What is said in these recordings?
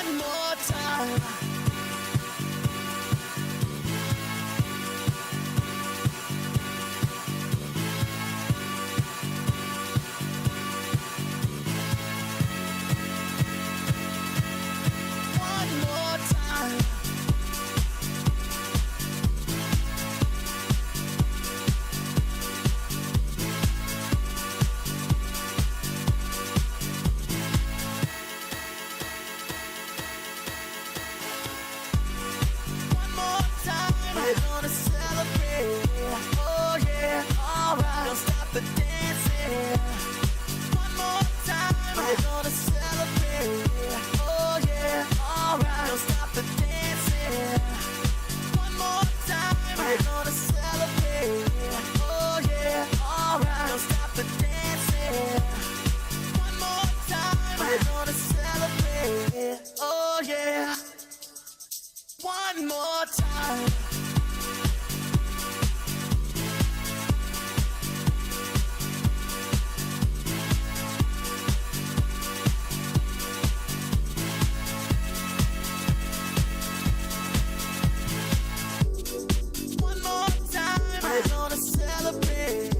One more time. One more time. One more time. We're gonna celebrate. Oh yeah, alright. Don't stop the dancing. One more time. We're gonna celebrate. Oh yeah, alright. Don't stop the dancing. One more time. We're gonna celebrate. Oh yeah, alright. Don't stop the dancing. One more time. We're gonna celebrate. Oh yeah. One more time. One more time. We're gonna celebrate.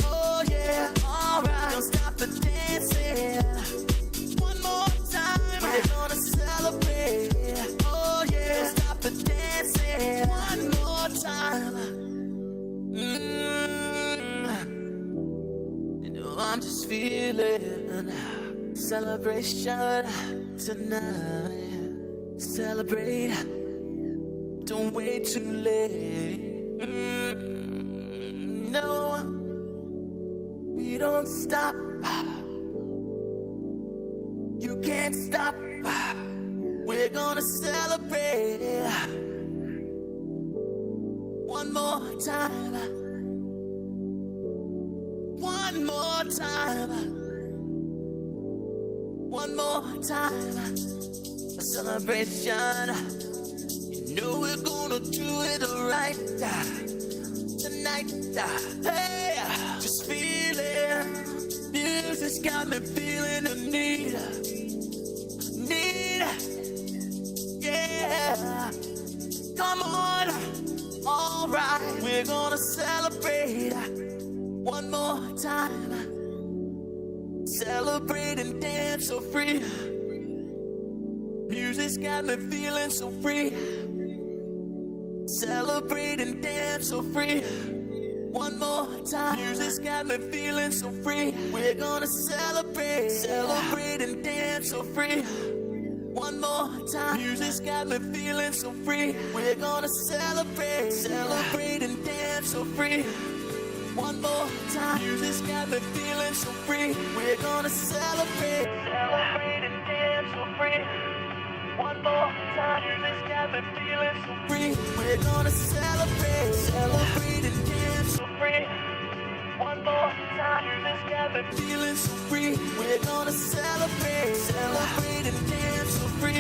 Oh yeah, alright. Don't stop the dancing. One more time. We're gonna celebrate. Oh yeah, don't stop the dancing. One more time. You know I'm just feeling celebration tonight. Celebrate. Don't wait too late. No, we don't stop. You can't stop. We're gonna celebrate. One more time. One more time. One more time. A celebration. You know we're gonna do it right tonight. Hey, just feel it. Music's got me feeling the need. Yeah. Come on. Alright, we're gonna celebrate. One more time. Celebrate and dance so free. Music's got me feeling so free. Celebrate and dance so free. One more time. Music's got me feeling so free. We're gonna celebrate. Celebrate and dance so free. One more time. Music's got me feeling so free. We're gonna celebrate. Celebrate and dance so free. One more time. Music's got me feeling so free. We're gonna celebrate. Celebrate and dance so free. One more time. Music's got me feeling so free. We're gonna celebrate. Celebrate and dance so free. One more time. Music's got me feeling so free. We're gonna celebrate. Celebrate and dance so free.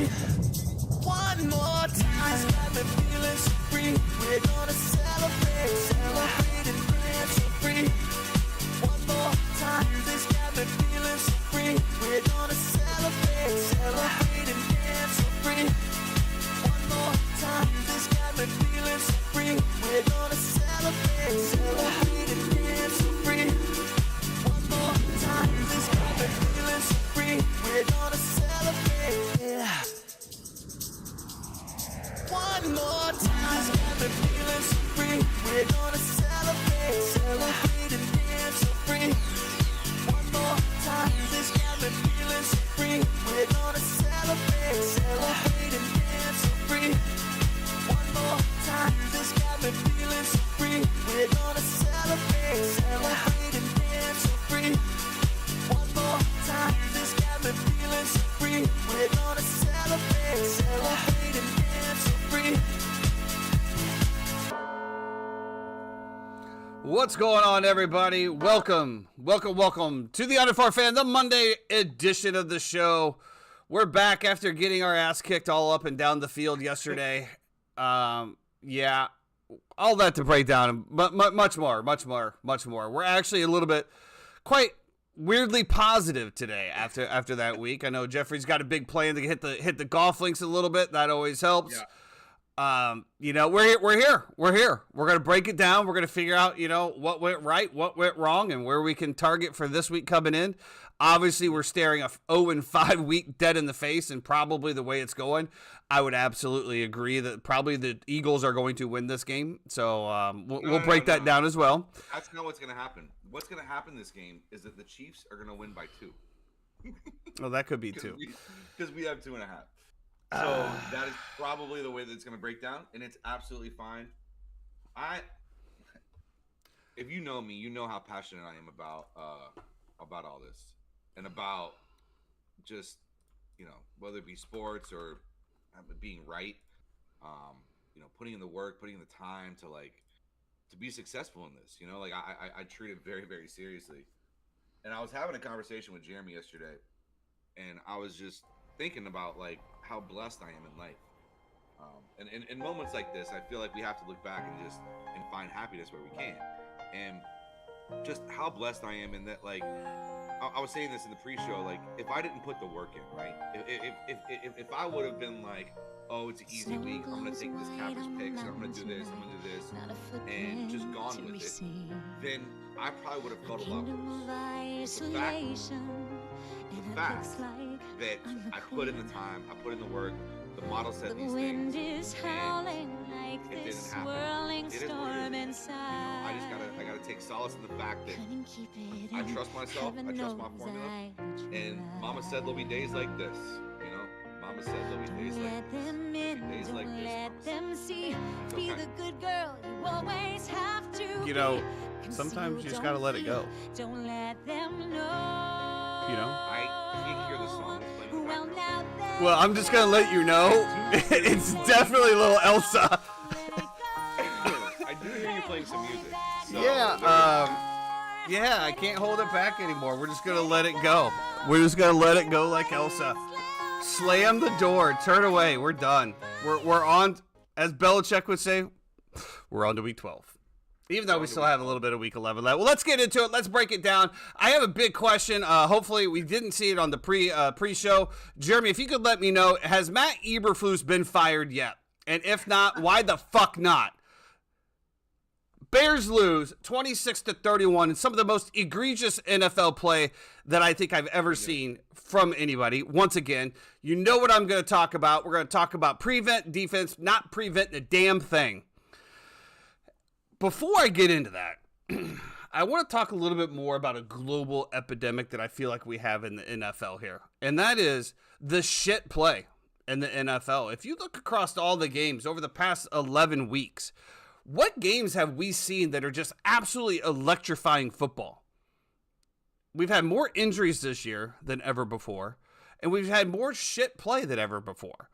One more time. Music's got me feeling so free. We're gonna celebrate. Celebrate and dance so free. One more time. Music's got me feeling so free. We're gonna celebrate. Celebrate and dance so free. One more time. Music's got me feeling so free. We're gonna celebrate. Celebrate and dance so free. One more time. Music's got me feeling so free. We're gonna celebrate. One more time. Music's got me feeling so free. We're gonna celebrate. Celebrate and dance so free. One more time. Music's got me feeling so free. We're gonna celebrate. Celebrate and dance so free. One more time. Music's got me feeling so free. We're gonna celebrate. Celebrate and dance so free. One more time. Music's got me feeling so free. We're gonna celebrate. Celebrate and dance so free. What's going on, everybody? Welcome to the Under Fan, the Monday edition of the show. We're back after getting our ass kicked all up and down the field yesterday. Yeah, all that to break down, but much more. We're actually a little bit, quite weirdly positive today after that week. I know Jeffrey's got a big plan to hit the golf links a little bit. That always helps. Yeah. We're here. We're gonna break it down. We're gonna figure out, what went right, what went wrong, and where we can target for this week coming in. Obviously, we're staring a 0-5 week dead in the face, and probably the way it's going, I would absolutely agree that probably the Eagles are going to win this game. So we'll break that down as well. That's not what's gonna happen. What's gonna happen this game is that the Chiefs are gonna win by 2. Well, that could be 2. Because we have 2.5. So that is probably the way that it's going to break down, and it's absolutely fine. If you know me, you know how passionate I am about all this, and about just whether it be sports or being right, putting in the work, putting in the time to be successful in this. I treat it very, very seriously. And I was having a conversation with Jeremy yesterday, and I was just thinking about how blessed I am in life, and in moments like this, I feel like we have to look back and find happiness where we can, and just how blessed I am in that. I was saying this in the pre-show, if I didn't put the work in, right? If I would have been oh, it's an easy week, I'm gonna take this Capper's picks, and I'm gonna do this, and just gone with it, then I probably would have felt a lot worse. The fact that I put in the time, I put in the work, the model said these things, and it didn't happen. It is what it is. I gotta take solace in the fact that I trust myself, I trust my formula, and Mama said there'll be days like this, Mama said there'll be days like this, there'll be days like this. Be the good girl you always have to. Sometimes you just gotta let it go. Don't let them know. I can't hear the song that's playing in the background. Well, I'm just gonna let you know, it's definitely little Elsa. I do hear you playing some music. So yeah, I can't hold it back anymore. We're just gonna let it go. We're just gonna let it go like Elsa. Slam the door, turn away. We're done. We're on, as Belichick would say, we're on to week 12. Even though we still have a little bit of week 11 left. Well, let's get into it. Let's break it down. I have a big question. Hopefully, we didn't see it on the pre-show. Jeremy, if you could let me know, has Matt Eberflus been fired yet? And if not, why the fuck not? Bears lose 26-31 in some of the most egregious NFL play that I think I've ever seen from anybody. Once again, you know what I'm going to talk about. We're going to talk about prevent defense, not prevent the damn thing. Before I get into that, I want to talk a little bit more about a global epidemic that I feel like we have in the NFL here. And that is the shit play in the NFL. If you look across all the games over the past 11 weeks, what games have we seen that are just absolutely electrifying football? We've had more injuries this year than ever before, and we've had more shit play than ever before.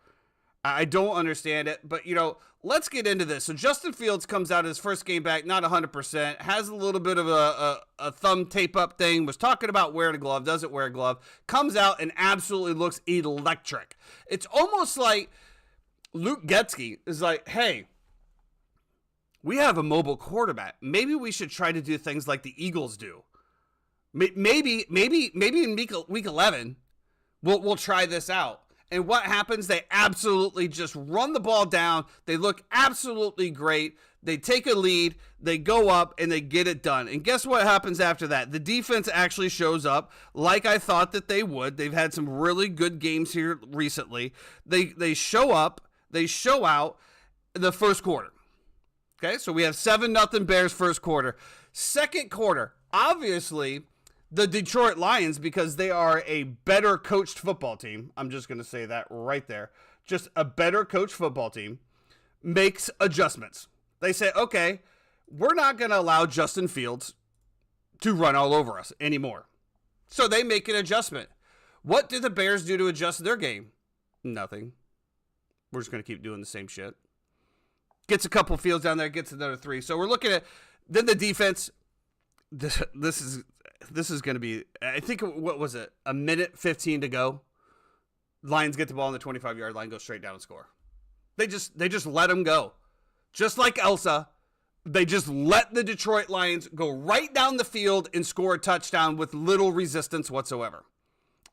I don't understand it, but, let's get into this. So Justin Fields comes out his first game back, not 100%, has a little bit of a thumb tape up thing, was talking about wearing a glove, doesn't wear a glove, comes out and absolutely looks electric. It's almost like Luke Getzky is like, hey, we have a mobile quarterback. Maybe we should try to do things like the Eagles do. Maybe in week 11, we'll try this out. And what happens? They absolutely just run the ball down. They look absolutely great. They take a lead. They go up and they get it done. And guess what happens after that? The defense actually shows up like I thought that they would. They've had some really good games here recently. They show up. They show out in the first quarter. Okay, so we have 7-0 Bears first quarter. Second quarter, obviously, the Detroit Lions, because they are a better coached football team, I'm just going to say that right there, just a better coached football team, makes adjustments. They say, okay, we're not going to allow Justin Fields to run all over us anymore. So they make an adjustment. What do the Bears do to adjust their game? Nothing. We're just going to keep doing the same shit. Gets a couple Fields down there, gets another 3. So we're looking at, then the defense, this is going to be, I think, what was it? A minute 15 to go. Lions get the ball on the 25-yard line, go straight down and score. They just let them go. Just like Elsa, They just let the Detroit Lions go right down the field and score a touchdown with little resistance whatsoever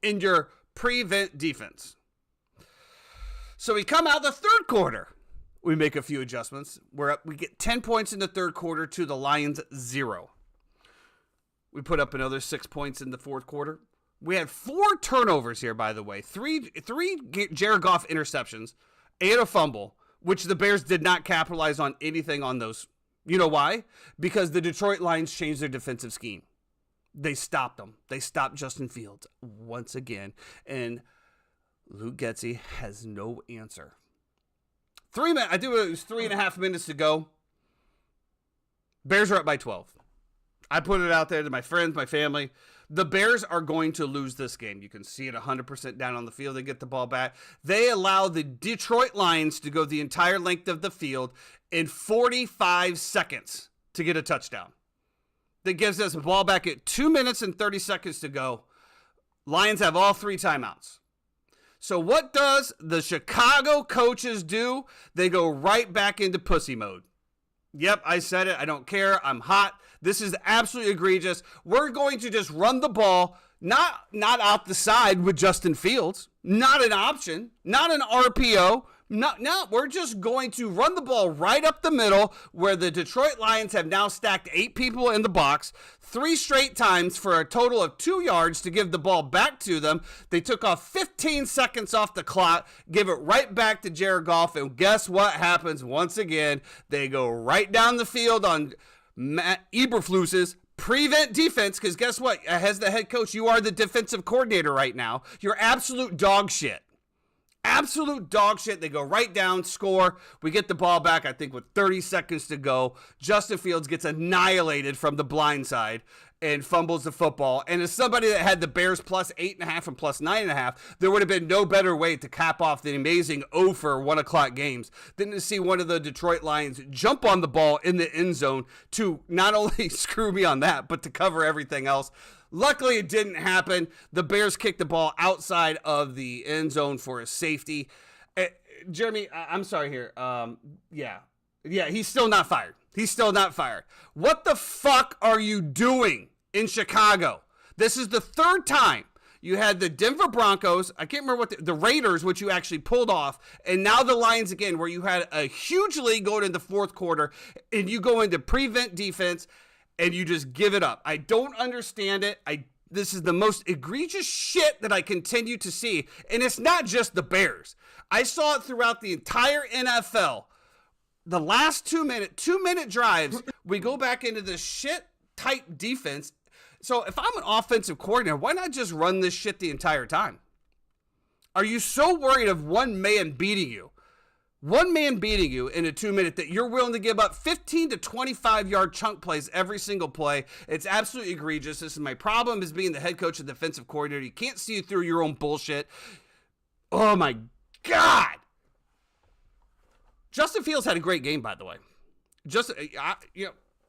in your prevent defense. So we come out the third quarter. We make a few adjustments. We get 10 points in the third quarter to the Lions 0. We put up another 6 points in the fourth quarter. We had 4 turnovers here, by the way. Three Jared Goff interceptions and a fumble, which the Bears did not capitalize on anything on those. You know why? Because the Detroit Lions changed their defensive scheme. They stopped them. They stopped Justin Fields once again. And Luke Getsy has no answer. It was 3.5 minutes to go. Bears are up by 12. I put it out there to my friends, my family. The Bears are going to lose this game. You can see it 100% down on the field. They get the ball back. They allow the Detroit Lions to go the entire length of the field in 45 seconds to get a touchdown. That gives us the ball back at 2 minutes and 30 seconds to go. Lions have all 3 timeouts. So what does the Chicago coaches do? They go right back into pussy mode. Yep, I said it. I don't care. I'm hot. This is absolutely egregious. We're going to just run the ball, not out the side with Justin Fields. Not an option. Not an RPO. No, we're just going to run the ball right up the middle where the Detroit Lions have now stacked 8 people in the box 3 straight times for a total of 2 yards to give the ball back to them. They took off 15 seconds off the clock, give it right back to Jared Goff, and guess what happens once again? They go right down the field on Matt Eberflus's prevent defense, because guess what? As the head coach, you are the defensive coordinator right now. You're absolute dog shit. Absolute dog shit. They go right down, score. We get the ball back, I think, with 30 seconds to go. Justin Fields gets annihilated from the blind side and fumbles the football. And as somebody that had the Bears plus 8.5 and plus 9.5, there would have been no better way to cap off the amazing 0 for 1 o'clock games than to see one of the Detroit Lions jump on the ball in the end zone to not only screw me on that, but to cover everything else. Luckily, it didn't happen. The Bears kicked the ball outside of the end zone for a safety. Jeremy, I'm sorry here. Yeah, he's still not fired. He's still not fired. What the fuck are you doing in Chicago? This is the 3rd time. You had the Denver Broncos. I can't remember what the Raiders, which you actually pulled off. And now the Lions again, where you had a huge lead going in the 4th quarter. And you go into prevent defense. And you just give it up. I don't understand it. This is the most egregious shit that I continue to see. And it's not just the Bears. I saw it throughout the entire NFL. The last 2-minute drives, we go back into this shit type defense. So if I'm an offensive coordinator, why not just run this shit the entire time? Are you so worried of one man beating you? One man beating you in a 2-minute that you're willing to give up 15 to 25-yard chunk plays every single play. It's absolutely egregious. This is my problem is being the head coach and defensive coordinator. You can't see through your own bullshit. Oh, my God. Justin Fields had a great game, by the way.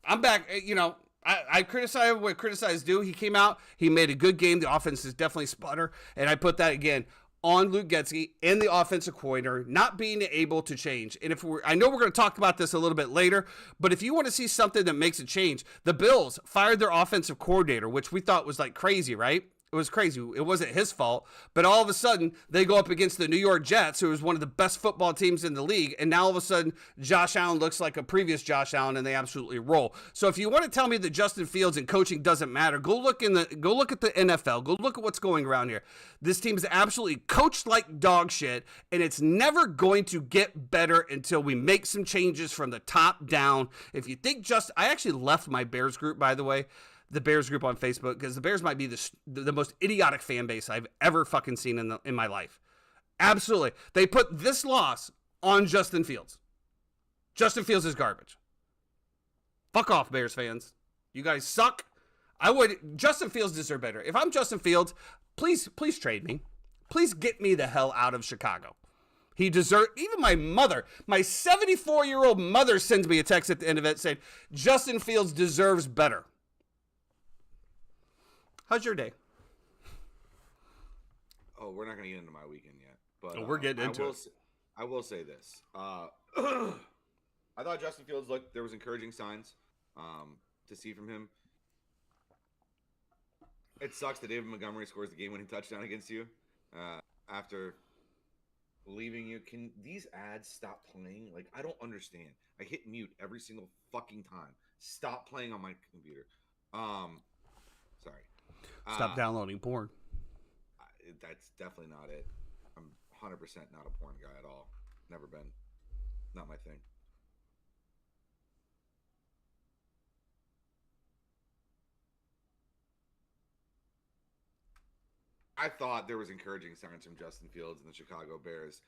I'm back. I criticize what criticize do. He came out. He made a good game. The offense is definitely sputter. And I put that again on Luke Getsy and the offensive coordinator not being able to change. And I know we're going to talk about this a little bit later, but if you want to see something that makes a change, the Bills fired their offensive coordinator, which we thought was like crazy, right? It was crazy. It wasn't his fault. But all of a sudden, they go up against the New York Jets, who is one of the best football teams in the league. And now all of a sudden, Josh Allen looks like a previous Josh Allen, and they absolutely roll. So if you want to tell me that Justin Fields and coaching doesn't matter, go look at the NFL. Go look at what's going around here. This team is absolutely coached like dog shit, and it's never going to get better until we make some changes from the top down. If you think I actually left my Bears group, by the way. The Bears group on Facebook, because the Bears might be the most idiotic fan base I've ever fucking seen in my life. Absolutely. They put this loss on Justin Fields. Justin Fields is garbage. Fuck off, Bears fans. You guys suck. Justin Fields deserves better. If I'm Justin Fields, please trade me. Please get me the hell out of Chicago. He deserves, even my mother, my 74-year-old mother sends me a text at the end of it saying, Justin Fields deserves better. How's your day? Oh, we're not going to get into my weekend yet. But we're getting into it. I will say this. I thought Justin Fields looked. There was encouraging signs to see from him. It sucks that David Montgomery scores the game-winning touchdown against you after leaving you. Can these ads stop playing? Like, I don't understand. I hit mute every single fucking time. Stop playing on my computer. Sorry. Stop downloading porn. That's definitely not it. I'm 100% not a porn guy at all. Never been. Not my thing. I thought there was encouraging signs from Justin Fields and the Chicago Bears.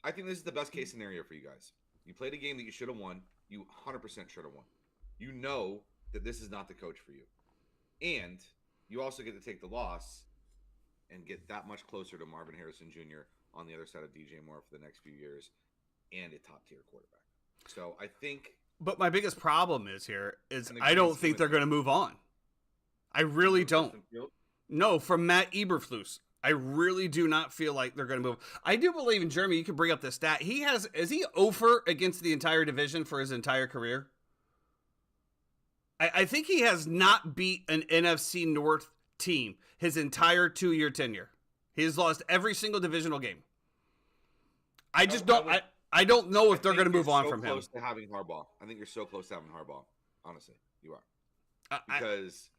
I think this is the best case scenario for you guys. You played a game that you should have won. You 100% should have won. You know that this is not the coach for you. And you also get to take the loss and get that much closer to Marvin Harrison Jr. on the other side of DJ Moore for the next few years and a top-tier quarterback. So I think... But my biggest problem is I don't think they're going to move on. I really don't. No, from Matt Eberflus. I really do not feel like they're going to move. I do believe in Jeremy. You can bring up the stat. Is he over against the entire division for his entire career? I think he has not beat an NFC North team his entire 2-year tenure. He has lost every single divisional game. I just don't. I don't know if they're going to move on from him. Close to having Harbaugh. I think you're so close to having Harbaugh. Honestly, you are. Because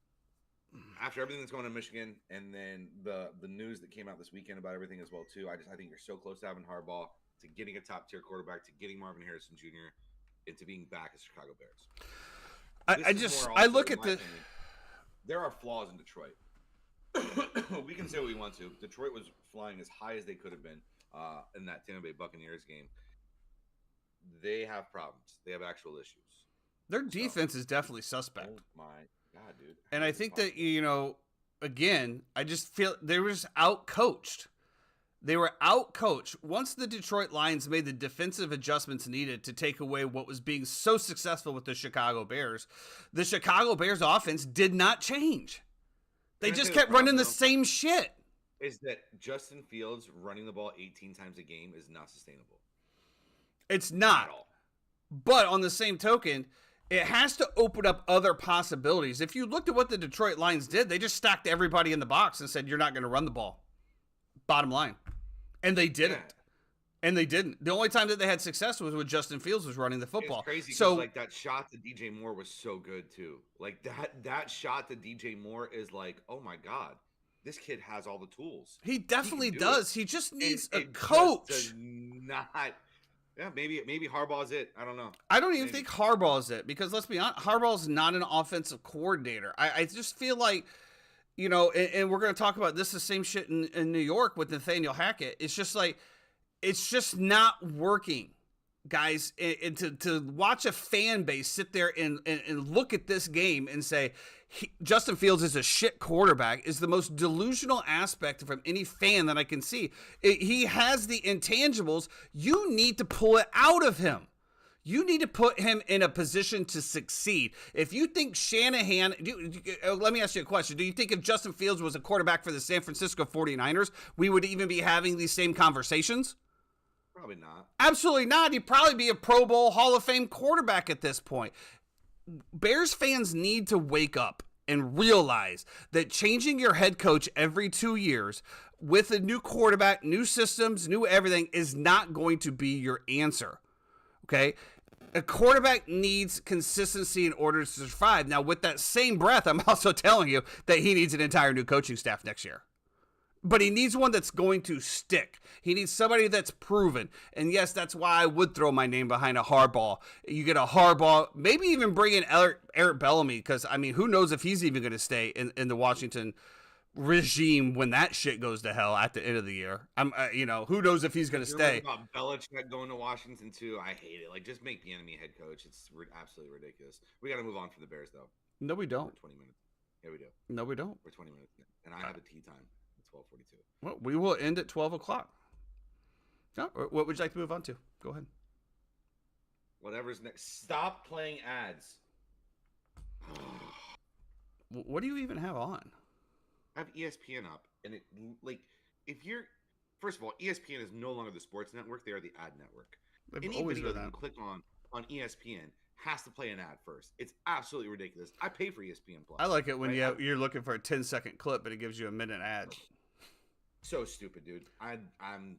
after everything that's going on in Michigan, and then the news that came out this weekend about everything as well too, I think you're so close to having Harbaugh, to getting a top tier quarterback, to getting Marvin Harrison Jr., and to being back as Chicago Bears. I look at the. There are flaws in Detroit. We can say what we want to. Detroit was flying as high as they could have been in that Tampa Bay Buccaneers game. They have problems. They have actual issues. Their defense is definitely suspect. Oh my God, dude! And I think that again, I just feel they were just out-coached. They were out-coached. Once the Detroit Lions made the defensive adjustments needed to take away what was being so successful with the Chicago Bears offense did not change. They just kept running the same shit. Is that Justin Fields running the ball 18 times a game is not sustainable. It's not. At all. But on the same token, it has to open up other possibilities. If you looked at what the Detroit Lions did, they just stacked everybody in the box and said, you're not going to run the ball. Bottom line. And they didn't. Yeah. And they didn't. The only time that they had success was when Justin Fields was running the football. It's crazy. So like that shot to DJ Moore was so good too. Like that shot to DJ Moore is like, oh my God, this kid has all the tools. He definitely does. He just needs a coach. coach. Yeah, maybe Harbaugh's it. I don't know. I don't even think Harbaugh's it, because let's be honest, Harbaugh's not an offensive coordinator. I just feel like, and we're going to talk about this the same shit in New York with Nathaniel Hackett. It's just like, it's just not working, guys. And to watch a fan base sit there and look at this game and say, Justin Fields is a shit quarterback is the most delusional aspect from any fan that I can see. He has the intangibles. You need to pull it out of him. You need to put him in a position to succeed. If you think Shanahan, let me ask you a question. Do you think if Justin Fields was a quarterback for the San Francisco 49ers, we would even be having these same conversations? Probably not. Absolutely not. He'd probably be a Pro Bowl Hall of Fame quarterback at this point. Bears fans need to wake up and realize that changing your head coach every 2 years with a new quarterback, new systems, new everything is not going to be your answer. Okay? A quarterback needs consistency in order to survive. Now, with that same breath, I'm also telling you that he needs an entire new coaching staff next year. But he needs one that's going to stick. He needs somebody that's proven. And yes, that's why I would throw my name behind a Harbaugh. You get a Harbaugh, maybe even bring in Eric Bellamy, because, who knows if he's even going to stay in the Washington regime when that shit goes to hell at the end of the year. Who knows if he's going to stay. About Belichick going to Washington, too. I hate it. Like, just make the enemy head coach. It's absolutely ridiculous. We got to move on from the Bears, though. No, we don't. For 20 minutes. Yeah, we do. No, we don't. We're 20 minutes in. And I have a tea time. 12:42. Well, we will end at 12 o'clock. No, what would you like to move on to? Go ahead. Whatever's next. Stop playing ads. What do you even have on? I have ESPN up, and first of all, ESPN is no longer the sports network; they are the ad network. They've Any always video been that you that. click on on ESPN has to play an ad first. It's absolutely ridiculous. I pay for ESPN Plus. I like it when right? you're looking for a 10-second clip, but it gives you a minute ad. So stupid, dude. I'm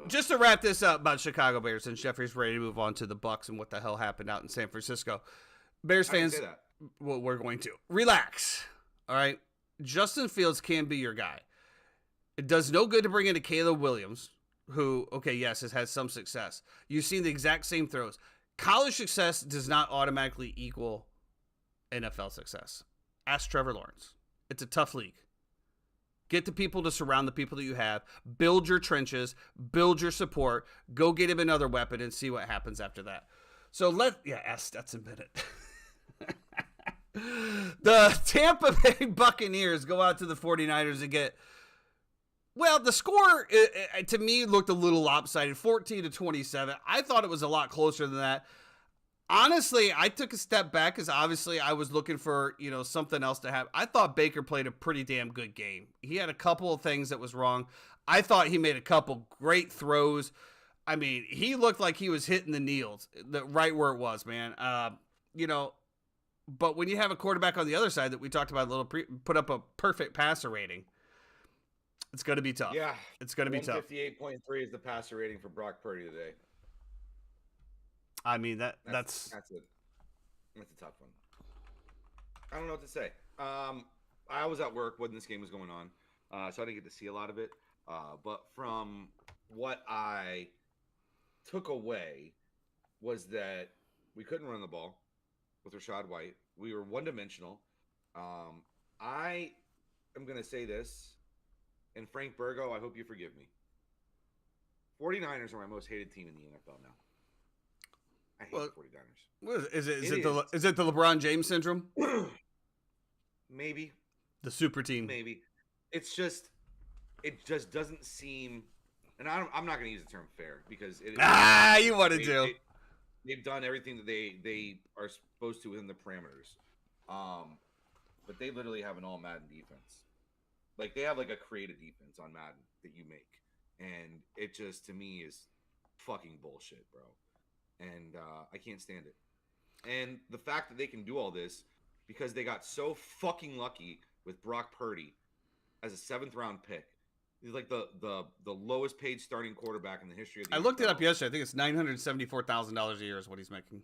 Just to wrap this up about Chicago Bears, and Jeffrey's ready to move on to the Bucs and what the hell happened out in San Francisco. Bears fans, well, we're going to relax. All right, Justin Fields can be your guy. It does no good to bring in a Caleb Williams, who, okay, yes, has had some success. You've seen the exact same throws. College success does not automatically equal NFL success. Ask Trevor Lawrence. It's a tough league. Get the people to surround the people that you have. Build your trenches. Build your support. Go get him another weapon and see what happens after that. So ask Stetson Bennett. The Tampa Bay Buccaneers go out to the 49ers and get, well, the score to me looked a little lopsided, 14-27. I thought it was a lot closer than that. Honestly, I took a step back because obviously I was looking for, something else to happen. I thought Baker played a pretty damn good game. He had a couple of things that was wrong. I thought he made a couple great throws. I mean, he looked like he was hitting the knees, right where it was, man. But when you have a quarterback on the other side that we talked about put up a perfect passer rating, it's going to be tough. Yeah. It's going to be tough. 58.3 is the passer rating for Brock Purdy today. I mean, that's it. That's a tough one. I don't know what to say. I was at work when this game was going on, so I didn't get to see a lot of it. But from what I took away was that we couldn't run the ball with Rachaad White. We were one-dimensional. I am going to say this, and Frank Burgo, I hope you forgive me. 49ers are my most hated team in the NFL now. I hate the 49ers. Is it the LeBron James syndrome? Maybe. The super team. Maybe. It just doesn't seem, and I'm not going to use the term fair because you want to do. They've done everything that they are supposed to within the parameters. But they literally have an all Madden defense. Like, they have like a creative defense on Madden that you make. And it just, to me, is fucking bullshit, bro. And I can't stand it. And the fact that they can do all this because they got so fucking lucky with Brock Purdy as a 7th-round pick. He's like the lowest paid starting quarterback in the history of the NFL. I looked it up yesterday. I think it's $974,000 a year is what he's making.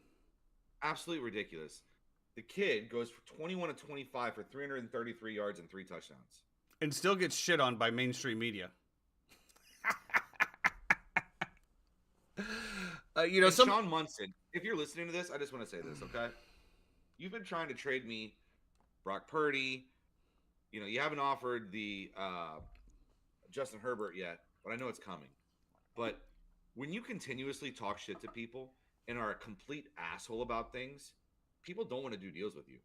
Absolutely ridiculous. The kid goes for 21 of 25 for 333 yards and 3 touchdowns. And still gets shit on by mainstream media. Sean Munson, if you're listening to this, I just want to say this, okay? You've been trying to trade me Brock Purdy. You haven't offered the Justin Herbert yet, but I know it's coming. But when you continuously talk shit to people and are a complete asshole about things, people don't want to do deals with you.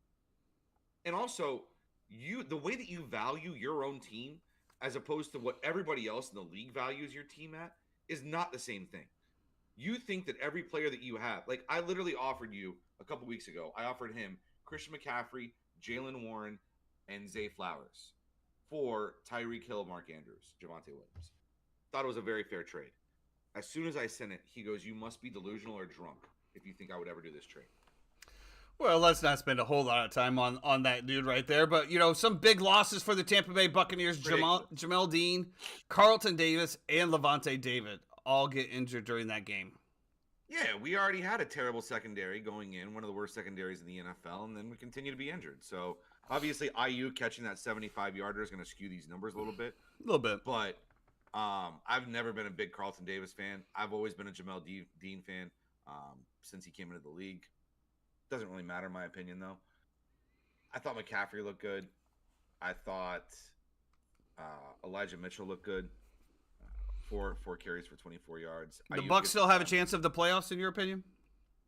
And also, the way that you value your own team as opposed to what everybody else in the league values your team at is not the same thing. You think that every player that you have, like I literally offered you a couple weeks ago, I offered him Christian McCaffrey, Jalen Warren, and Zay Flowers for Tyreek Hill, Mark Andrews, Javonte Williams. Thought it was a very fair trade. As soon as I sent it, he goes, "You must be delusional or drunk if you think I would ever do this trade." Well, let's not spend a whole lot of time on that dude right there. But, some big losses for the Tampa Bay Buccaneers. Jamel Dean, Carlton Davis, and Levante David all get injured during that game. Yeah, we already had a terrible secondary going in, one of the worst secondaries in the NFL, and then we continue to be injured. So, obviously, IU catching that 75-yarder is going to skew these numbers a little bit. A little bit. But I've never been a big Carlton Davis fan. I've always been a Jamel Dean fan since he came into the league. Doesn't really matter in my opinion, though. I thought McCaffrey looked good. I thought Elijah Mitchell looked good. Four carries for 24 yards. The Bucs still have a chance of the playoffs, in your opinion?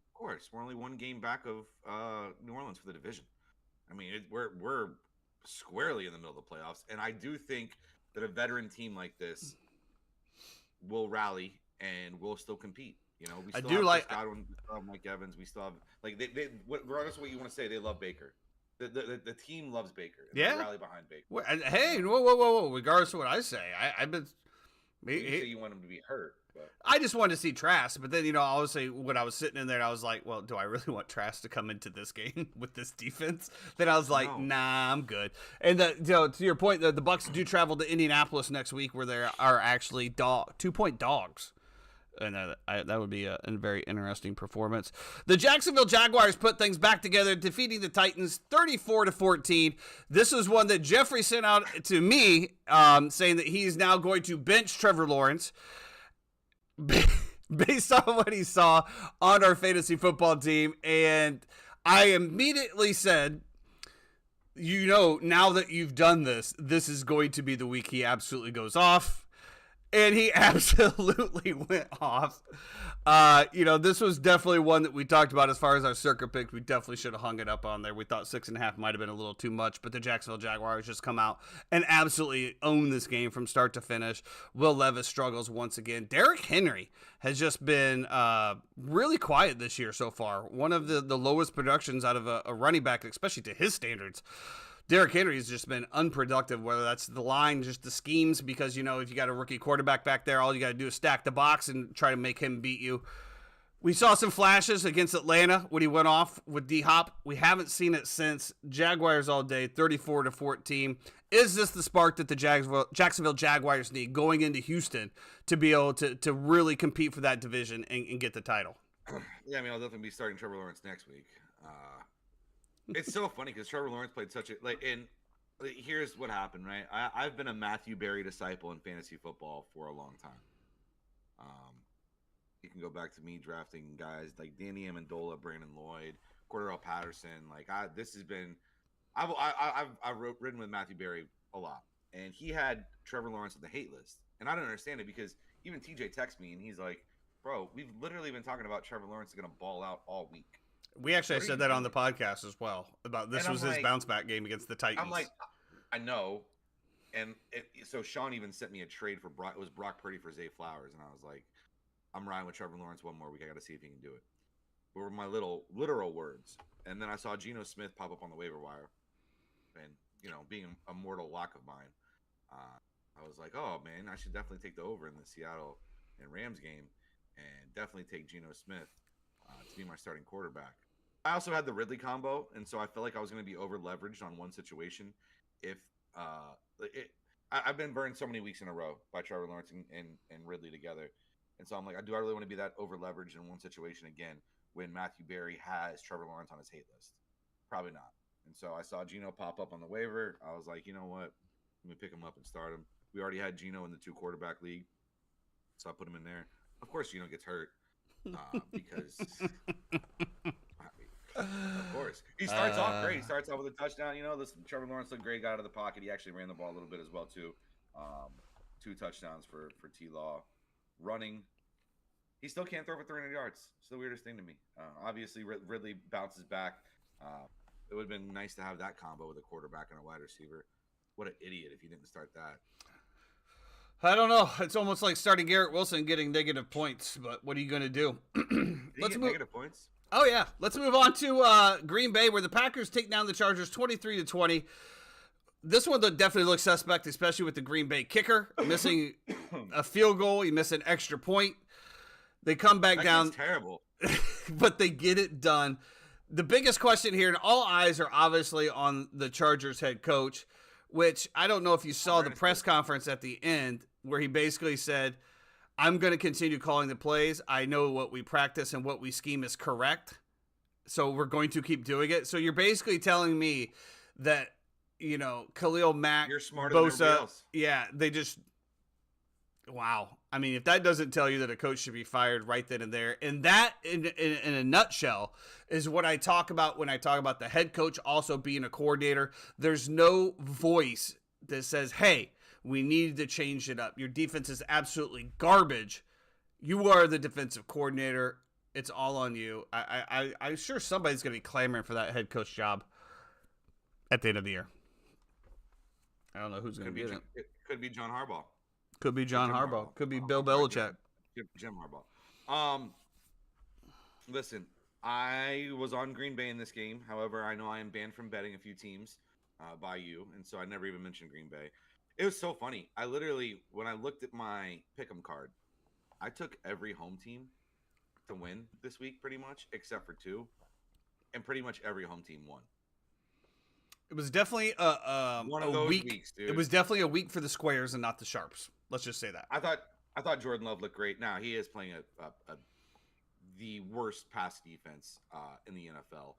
Of course. We're only one game back of New Orleans for the division. I mean, we're squarely in the middle of the playoffs. And I do think that a veteran team like this will rally and will still compete. We still have Godwin, we still have Mike Evans. We still have they regardless of what you want to say, they love Baker. The team loves Baker. And they rally behind Baker. Hey, whoa! Regardless of what I say, You say you want him to be hurt, but I just wanted to see Trask, but then, obviously when I was sitting in there, I was like, well, do I really want Trask to come into this game with this defense? Then I was like, No. nah, I'm good. And to your point, the Bucs do travel to Indianapolis next week, where there are actually 2-point dogs. And that would be a very interesting performance. The Jacksonville Jaguars put things back together, defeating the Titans 34-14. This was one that Jeffrey sent out to me, saying that he's now going to bench Trevor Lawrence based on what he saw on our fantasy football team. And I immediately said, now that you've done this is going to be the week he absolutely goes off. And he absolutely went off. This was definitely one that we talked about as far as our Circa Picks. We definitely should have hung it up on there. We thought 6.5 might have been a little too much, but the Jacksonville Jaguars just come out and absolutely own this game from start to finish. Will Levis struggles once again. Derrick Henry has just been really quiet this year so far. One of the lowest productions out of a running back, especially to his standards. Derrick Henry has just been unproductive, whether that's the line, just the schemes, because, if you got a rookie quarterback back there, all you got to do is stack the box and try to make him beat you. We saw some flashes against Atlanta when he went off with D-Hop. We haven't seen it since. Jaguars all day, 34-14. Is this the spark that the Jacksonville Jaguars need going into Houston to be able to really compete for that division and get the title? Yeah, I'll definitely be starting Trevor Lawrence next week. It's so funny because Trevor Lawrence played here's what happened, right? I've been a Matthew Berry disciple in fantasy football for a long time. You can go back to me drafting guys like Danny Amendola, Brandon Lloyd, Cordell Patterson. I've ridden with Matthew Berry a lot, and he had Trevor Lawrence on the hate list, and I don't understand it because even TJ texts me and he's like, "Bro, we've literally been talking about Trevor Lawrence is going to ball out all week." We actually said that on the podcast as well, about this was his bounce back game against the Titans. I'm like, I know. And so Sean even sent me a trade for Brock. It was Brock Purdy for Zay Flowers. And I was like, I'm riding with Trevor Lawrence one more week. I got to see if he can do it. What were my literal words? And then I saw Geno Smith pop up on the waiver wire. And, being a mortal lock of mine, I was like, oh, man, I should definitely take the over in the Seattle and Rams game and definitely take Geno Smith to be my starting quarterback. I also had the Ridley combo, and so I felt like I was going to be over leveraged on one situation. I've been burned so many weeks in a row by Trevor Lawrence and Ridley together, and so I'm like, do I really want to be that over leveraged in one situation again when Matthew Berry has Trevor Lawrence on his hate list? Probably not. And so I saw Geno pop up on the waiver. I was like, you know what? Let me pick him up and start him. We already had Geno in the 2-quarterback league, so I put him in there. Of course, Geno gets hurt because. Of course. He starts off great. He starts off with a touchdown. Trevor Lawrence looked great, got out of the pocket. He actually ran the ball a little bit as well, too. 2 touchdowns for T-Law. Running. He still can't throw for 300 yards. It's the weirdest thing to me. Obviously, Ridley bounces back. It would have been nice to have that combo with a quarterback and a wide receiver. What an idiot if he didn't start that. I don't know. It's almost like starting Garrett Wilson getting negative points, but what are you going to do? Let's move. Negative points? Oh, yeah. Let's move on to Green Bay, where the Packers take down the Chargers 23-20. This one definitely looks suspect, especially with the Green Bay kicker missing a field goal. He missed an extra point. They come back down. That's terrible. But they get it done. The biggest question here, and all eyes are obviously on the Chargers head coach, which I don't know if you saw the press conference at the end where he basically said, I'm going to continue calling the plays. I know what we practice and what we scheme is correct. So we're going to keep doing it. So you're basically telling me that, Khalil Mack, you're smarter than everybody else. Yeah, they just, wow. I mean, if that doesn't tell you that a coach should be fired right then and there, and that in a nutshell is what I talk about when I talk about the head coach also being a coordinator. There's no voice that says, hey, we need to change it up. Your defense is absolutely garbage. You are the defensive coordinator. It's all on you. I'm sure somebody's going to be clamoring for that head coach job at the end of the year. I don't know who's going to be in it. It could be John Harbaugh. Could be John Harbaugh. Could be Bill Belichick. Jim Harbaugh. Listen, I was on Green Bay in this game. However, I know I am banned from betting a few teams by you, and so I never even mentioned Green Bay. It was so funny. I literally, when I looked at my pick'em card, I took every home team to win this week, pretty much, except for 2, and pretty much every home team won. It was definitely One of a those week. weeks, dude. It was definitely a week for the squares and not the sharps. Let's just say that. I thought Jordan Love looked great. Now he is playing the worst pass defense in the NFL,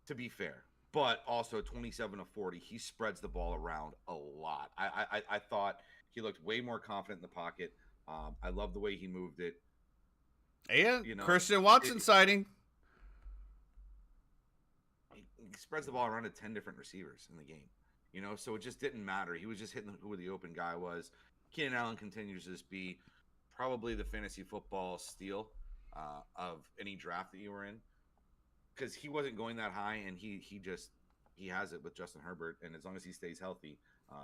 to be fair. But also 27 of 40, he spreads the ball around a lot. I thought he looked way more confident in the pocket. I love the way he moved it. And Christian Watson sighting. He spreads the ball around to 10 different receivers in the game. So it just didn't matter. He was just hitting who the open guy was. Keenan Allen continues to just be probably the fantasy football steal of any draft that you were in, because he wasn't going that high, and he has it with Justin Herbert, and as long as he stays healthy,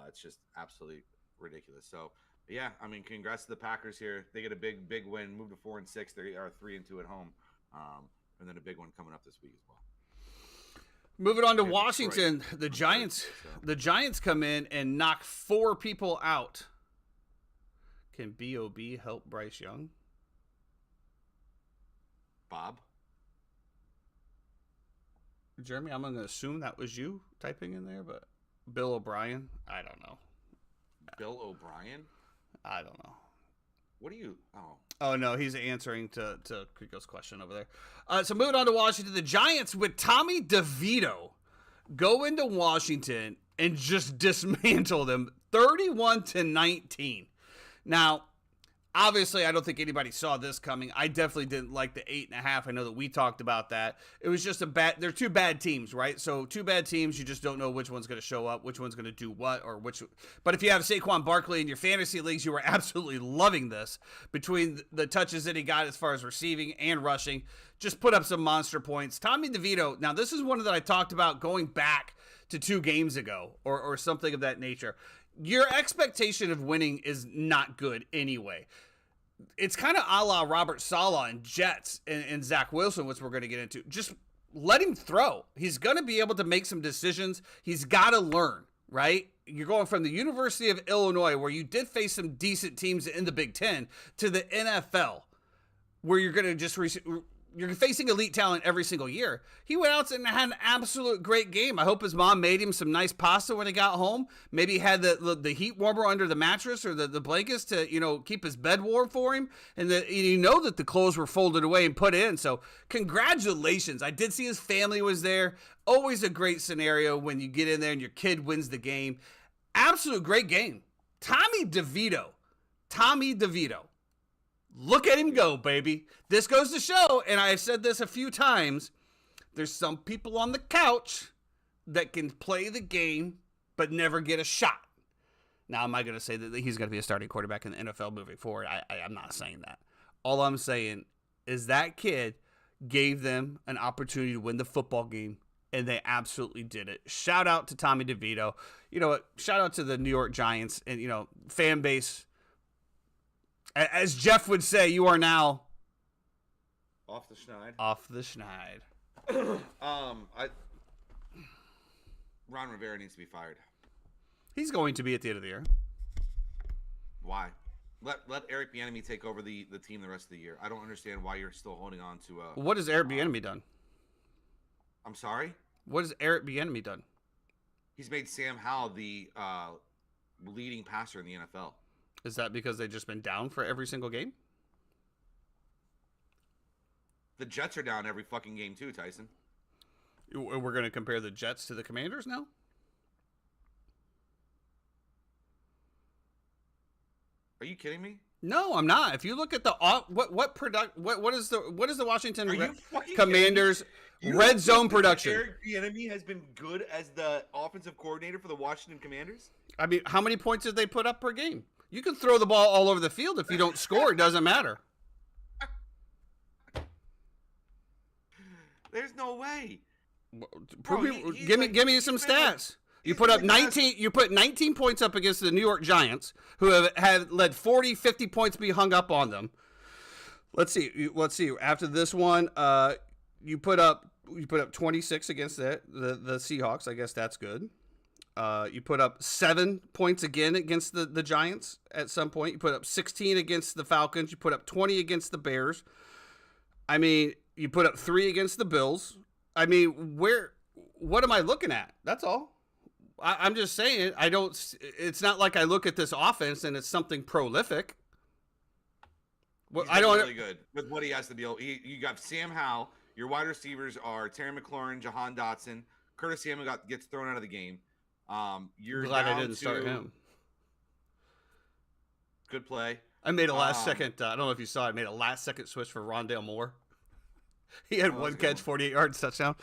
it's just absolutely ridiculous. So yeah, I mean, congrats to the Packers here. They get a big win, move to 4-6. They are 3-2 at home, and then a big one coming up this week as well. Moving on to Washington, the Giants come in and knock 4 people out. Can B.O.B. help Bryce Young? Bob? Jeremy, I'm going to assume that was you typing in there, but Bill O'Brien? I don't know. Bill O'Brien? I don't know. What are you? Oh, no, he's answering to Kriko's question over there. So moving on to Washington, the Giants with Tommy DeVito go into Washington and just dismantle them 31-19. Now, obviously, I don't think anybody saw this coming. I definitely didn't like the 8.5. I know that we talked about that. It was just they're 2 bad teams, right? So 2 bad teams, you just don't know which one's going to show up, which one's going to do what, but if you have Saquon Barkley in your fantasy leagues, you are absolutely loving this. Between the touches that he got as far as receiving and rushing, just put up some monster points. Tommy DeVito, now this is one that I talked about going back to 2 games ago or something of that nature. Your expectation of winning is not good anyway. It's kind of a la Robert Saleh and Jets and Zach Wilson, which we're going to get into. Just let him throw. He's going to be able to make some decisions. He's got to learn, right? You're going from the University of Illinois, where you did face some decent teams in the Big Ten, to the NFL, where you're going to just you're facing elite talent every single year. He went out and had an absolute great game. I hope his mom made him some nice pasta when he got home. Maybe he had the heat warmer under the mattress or the blankets to, keep his bed warm for him. And that the clothes were folded away and put in. So congratulations. I did see his family was there. Always a great scenario when you get in there and your kid wins the game. Absolute great game. Tommy DeVito. Look at him go, baby. This goes to show, and I've said this a few times, there's some people on the couch that can play the game but never get a shot. Now, am I going to say that he's going to be a starting quarterback in the NFL moving forward? I'm not saying that. All I'm saying is that kid gave them an opportunity to win the football game, and they absolutely did it. Shout out to Tommy DeVito. You know what? Shout out to the New York Giants and, fan base. As Jeff would say, you are now off the schneid. Off the schneid. Ron Rivera needs to be fired. He's going to be at the end of the year. Why? Let Eric Bieniemy take over the team the rest of the year. I don't understand why you're still holding on to. What has Eric Bieniemy done? I'm sorry. What has Eric Bieniemy done? He's made Sam Howell the leading passer in the NFL. Is that because they've just been down for every single game? The Jets are down every fucking game too, Tyson. We're going to compare the Jets to the Commanders now? Are you kidding me? No, I'm not. If you look at the what is the Washington Commanders red zone production? Eric Bieniemy has been good as the offensive coordinator for the Washington Commanders. I mean, how many points did they put up per game? You can throw the ball all over the field. If you don't score, it doesn't matter. There's no way. Give me some stats. You put up 19. You put 19 points up against the New York Giants, who have let 40, 50 points be hung up on them. Let's see. After this one, you put up 26 against the Seahawks. I guess that's good. You put up 7 points again against the Giants at some point. You put up 16 against the Falcons. You put up 20 against the Bears. I mean, you put up 3 against the Bills. I mean, what am I looking at? That's all. I'm just saying, it's not like I look at this offense and it's something prolific. Well, I don't really good with what he has to deal. You got Sam Howell. Your wide receivers are Terry McLaurin, Jahan Dotson. Curtis Samuel gets thrown out of the game. You're glad I didn't start him. Good play. I made a last second. I don't know if you saw it. I made a last second switch for Rondale Moore. He had one catch, 48 yards, touchdown.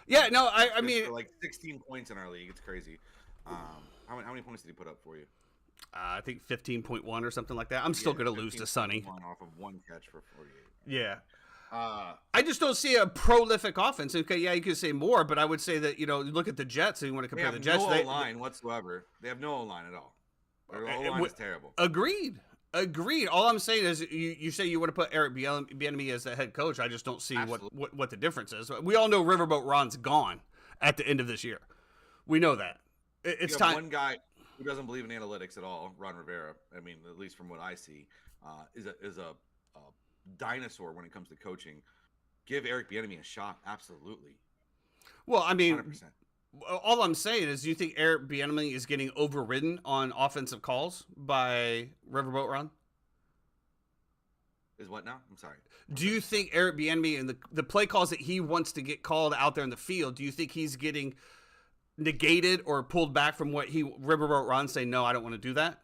Yeah, no, I mean, for like 16 points in our league. It's crazy. How many points did he put up for you? I think 15.1 or something like that. I'm still going to lose to Sonny. Off of one catch for 48. Yeah. I just don't see a prolific offense. Okay, yeah, you could say more, but I would say that, look at the Jets. And you want to compare the Jets. They have no O-line whatsoever. They have no O-line at all. Their O-line is terrible. Agreed. All I'm saying is you say you want to put Eric Bieniemy as the head coach. I just don't see what the difference is. We all know Riverboat Ron's gone at the end of this year. We know that. It's time. One guy who doesn't believe in analytics at all, Ron Rivera, I mean, at least from what I see, is a dinosaur when it comes to coaching. Give Eric Bieniemy a shot, absolutely. Well, I mean, 100%. All I'm saying is, do you think Eric Bieniemy is getting overridden on offensive calls by Riverboat Ron? Is what now? I'm sorry. Do you think Eric Bieniemy and the play calls that he wants to get called out there in the field, do you think he's getting negated or pulled back from what Riverboat Ron say, no, I don't want to do that?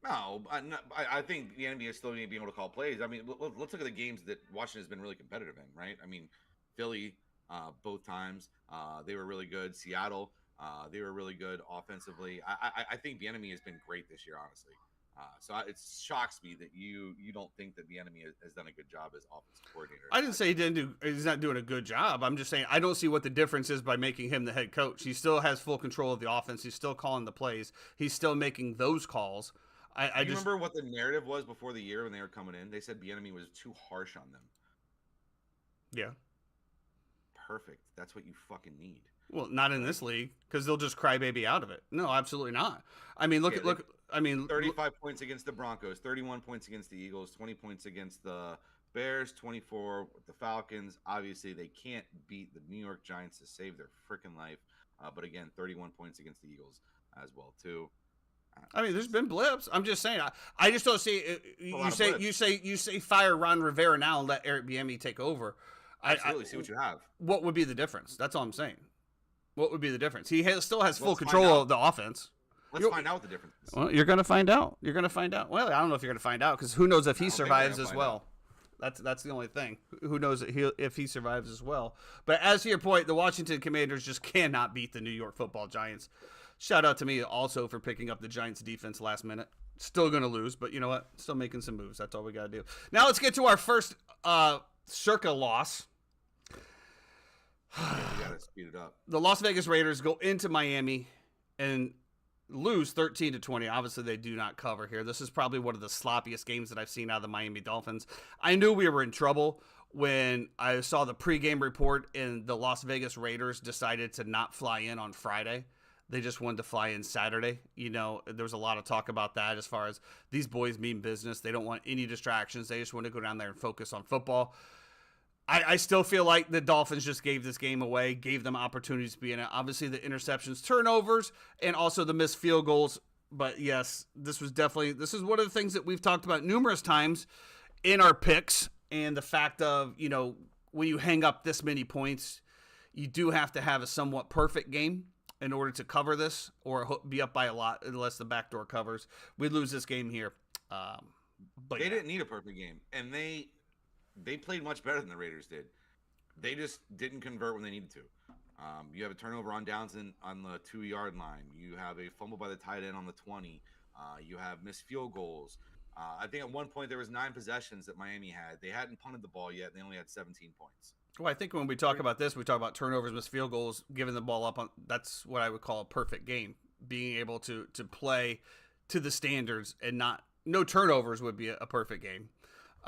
No, I think Bieniemy is still going to be able to call plays. I mean, let's look at the games that Washington has been really competitive in, right? I mean, Philly, both times, they were really good. Seattle, they were really good offensively. I think Bieniemy has been great this year, honestly. So it shocks me that you don't think that Bieniemy has done a good job as offensive coordinator. I didn't say he's not doing a good job. I'm just saying I don't see what the difference is by making him the head coach. He still has full control of the offense. He's still calling the plays. He's still making those calls. I just remember what the narrative was before the year when they were coming in. They said Bieniemy was too harsh on them. Yeah. Perfect. That's what you fucking need. Well, not in this league because they'll just cry baby out of it. No, absolutely not. I mean, look. I mean, 35 points against the Broncos, 31 points against the Eagles, 20 points against the Bears, 24 with the Falcons. Obviously, they can't beat the New York Giants to save their freaking life. But again, 31 points against the Eagles as well too. I mean, there's been blips. I'm just saying. I just don't see. You say fire Ron Rivera now and let Eric Bieniemy take over. Absolutely, see what you have. What would be the difference? That's all I'm saying. What would be the difference? He still has full control of the offense. Let's find out what the difference is. Well, you're going to find out. Well, I don't know if you're going to find out because who knows if he survives as well. That's the only thing. Who knows if he survives as well. But as to your point, the Washington Commanders just cannot beat the New York Football Giants. Shout out to me also for picking up the Giants defense last minute. Still going to lose, but you know what? Still making some moves. That's all we got to do. Now let's get to our first Circa loss. We got to speed it up. The Las Vegas Raiders go into Miami and lose 13-20. Obviously, they do not cover here. This is probably one of the sloppiest games that I've seen out of the Miami Dolphins. I knew we were in trouble when I saw the pregame report and the Las Vegas Raiders decided to not fly in on Friday. They just wanted to fly in Saturday. There was a lot of talk about that as far as these boys mean business. They don't want any distractions. They just want to go down there and focus on football. I still feel like the Dolphins just gave this game away, gave them opportunities to be in it. Obviously, the interceptions, turnovers, and also the missed field goals. But yes, this is one of the things that we've talked about numerous times in our picks, and the fact of, when you hang up this many points, you do have to have a somewhat perfect game in order to cover this or be up by a lot unless the backdoor covers. We lose this game here. But they didn't need a perfect game, and they played much better than the Raiders did. They just didn't convert when they needed to. You have a turnover on downs on the 2-yard line. You have a fumble by the tight end on the 20. You have missed field goals. I think at one point there was 9 possessions that Miami had. They hadn't punted the ball yet. They only had 17 points. Well, I think when we talk about this, we talk about turnovers, missed field goals, giving the ball up. That's what I would call a perfect game. Being able to play to the standards and no turnovers would be a perfect game.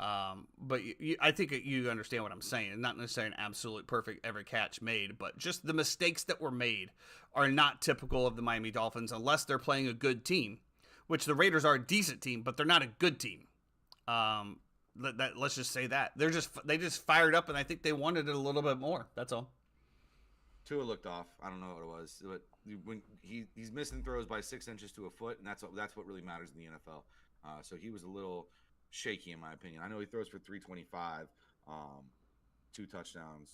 But I think you understand what I'm saying. Not necessarily an absolute perfect every catch made, but just the mistakes that were made are not typical of the Miami Dolphins unless they're playing a good team, which the Raiders are a decent team, but they're not a good team. Let's just say that they just fired up, and I think they wanted it a little bit more. That's all. Tua looked off. I don't know what it was, but when he's missing throws by 6 inches to a foot, and that's what really matters in the NFL. So he was a little shaky in my opinion. I know he throws for 325, 2 touchdowns.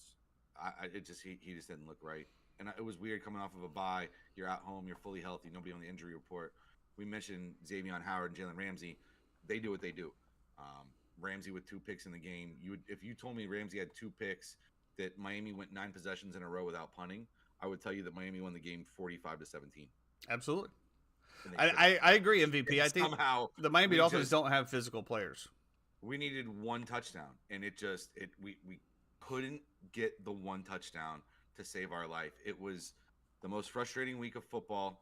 He just didn't look right, and it was weird coming off of a bye. You're at home, you're fully healthy, nobody on the injury report. We mentioned Xavier Howard and Jalen Ramsey. They do what they do. Ramsey with 2 picks in the game. If you told me Ramsey had 2 picks, that Miami went 9 possessions in a row without punting, I would tell you that Miami won the game 45-17. Absolutely. I agree, MVP. I think somehow the Miami Dolphins don't have physical players. We needed 1 touchdown, and we couldn't get the 1 touchdown to save our life. It was the most frustrating week of football.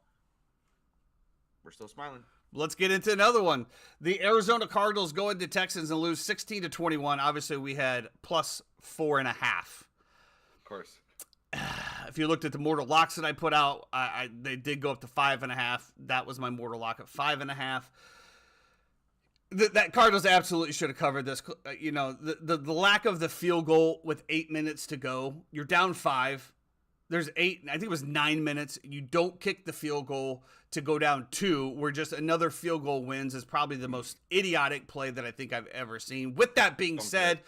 We're still smiling. Let's get into another one. The Arizona Cardinals go into Texans and lose 16-21. Obviously, we had plus 4.5. Of course. If you looked at the mortal locks that I put out, they did go up to 5.5. That was my mortal lock at 5.5. That Cardinals absolutely should have covered this. You know, the lack of the field goal with 8 minutes to go. You're down 5. There's 8. I think it was 9 minutes. You don't kick the field goal to go down 2, where just another field goal wins is probably the most idiotic play that I think I've ever seen. With that being said,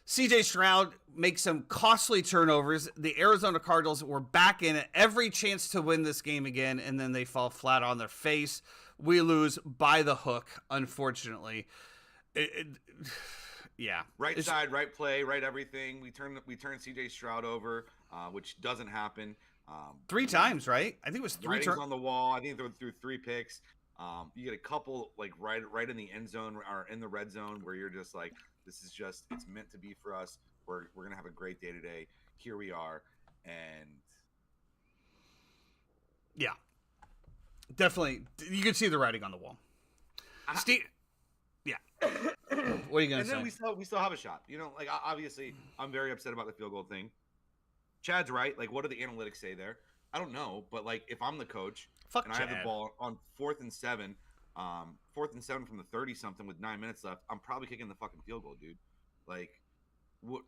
CJ Stroud makes some costly turnovers. The Arizona Cardinals were back in it, every chance to win this game again, and then they fall flat on their face. We lose by the hook, unfortunately. Yeah. Right side, right play, right everything. We turn CJ Stroud over, which doesn't happen. 3 times, right? I think it was 3 writings on the wall. I think they threw 3 picks. You get a couple like right in the end zone or in the red zone where you're just like, this is just, it's meant to be for us. We're gonna have a great day today. Here we are, and yeah, definitely you can see the writing on the wall. Steve, yeah. What are you gonna say? And then we still have a shot. You know, like obviously, I'm very upset about the field goal thing. Chad's right. Like, what do the analytics say there? I don't know, but like, if I'm the coach and I have the ball on 4th and 7 from the 30-something with 9 minutes left, I'm probably kicking the fucking field goal, dude. Like, what?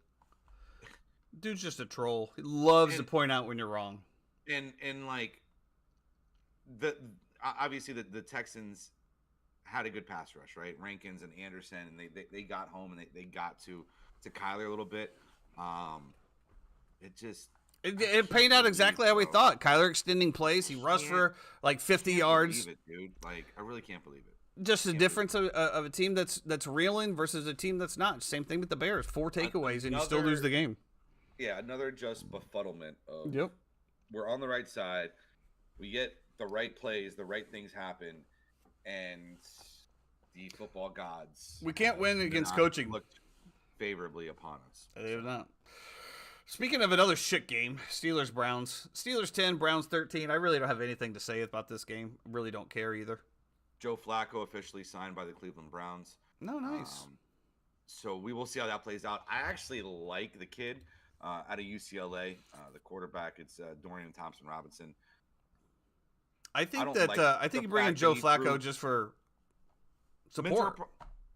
Dude's just a troll. He loves to point out when you're wrong. And like, obviously the Texans had a good pass rush, right? Rankins and Anderson, and they got home and they got to Kyler a little bit. It panned out exactly how we thought. Kyler extending plays. He rushed for like 50 yards. Believe it, dude. Like, I really can't believe it. Just the difference of a team that's reeling versus a team that's not. Same thing with the Bears. 4 takeaways and you still lose the game. Yeah, another just befuddlement of yep. We're on the right side. We get the right plays, the right things happen, and the football gods. We can't win against coaching. Looked favorably upon us. They have not. Speaking of another shit game, Steelers-Browns. Steelers 10, Browns 13. I really don't have anything to say about this game. Really don't care either. Joe Flacco officially signed by the Cleveland Browns. No, nice. So we will see how that plays out. I actually like the kid out of UCLA, the quarterback. It's Dorian Thompson-Robinson. I think you bring in Joe Flacco just for support.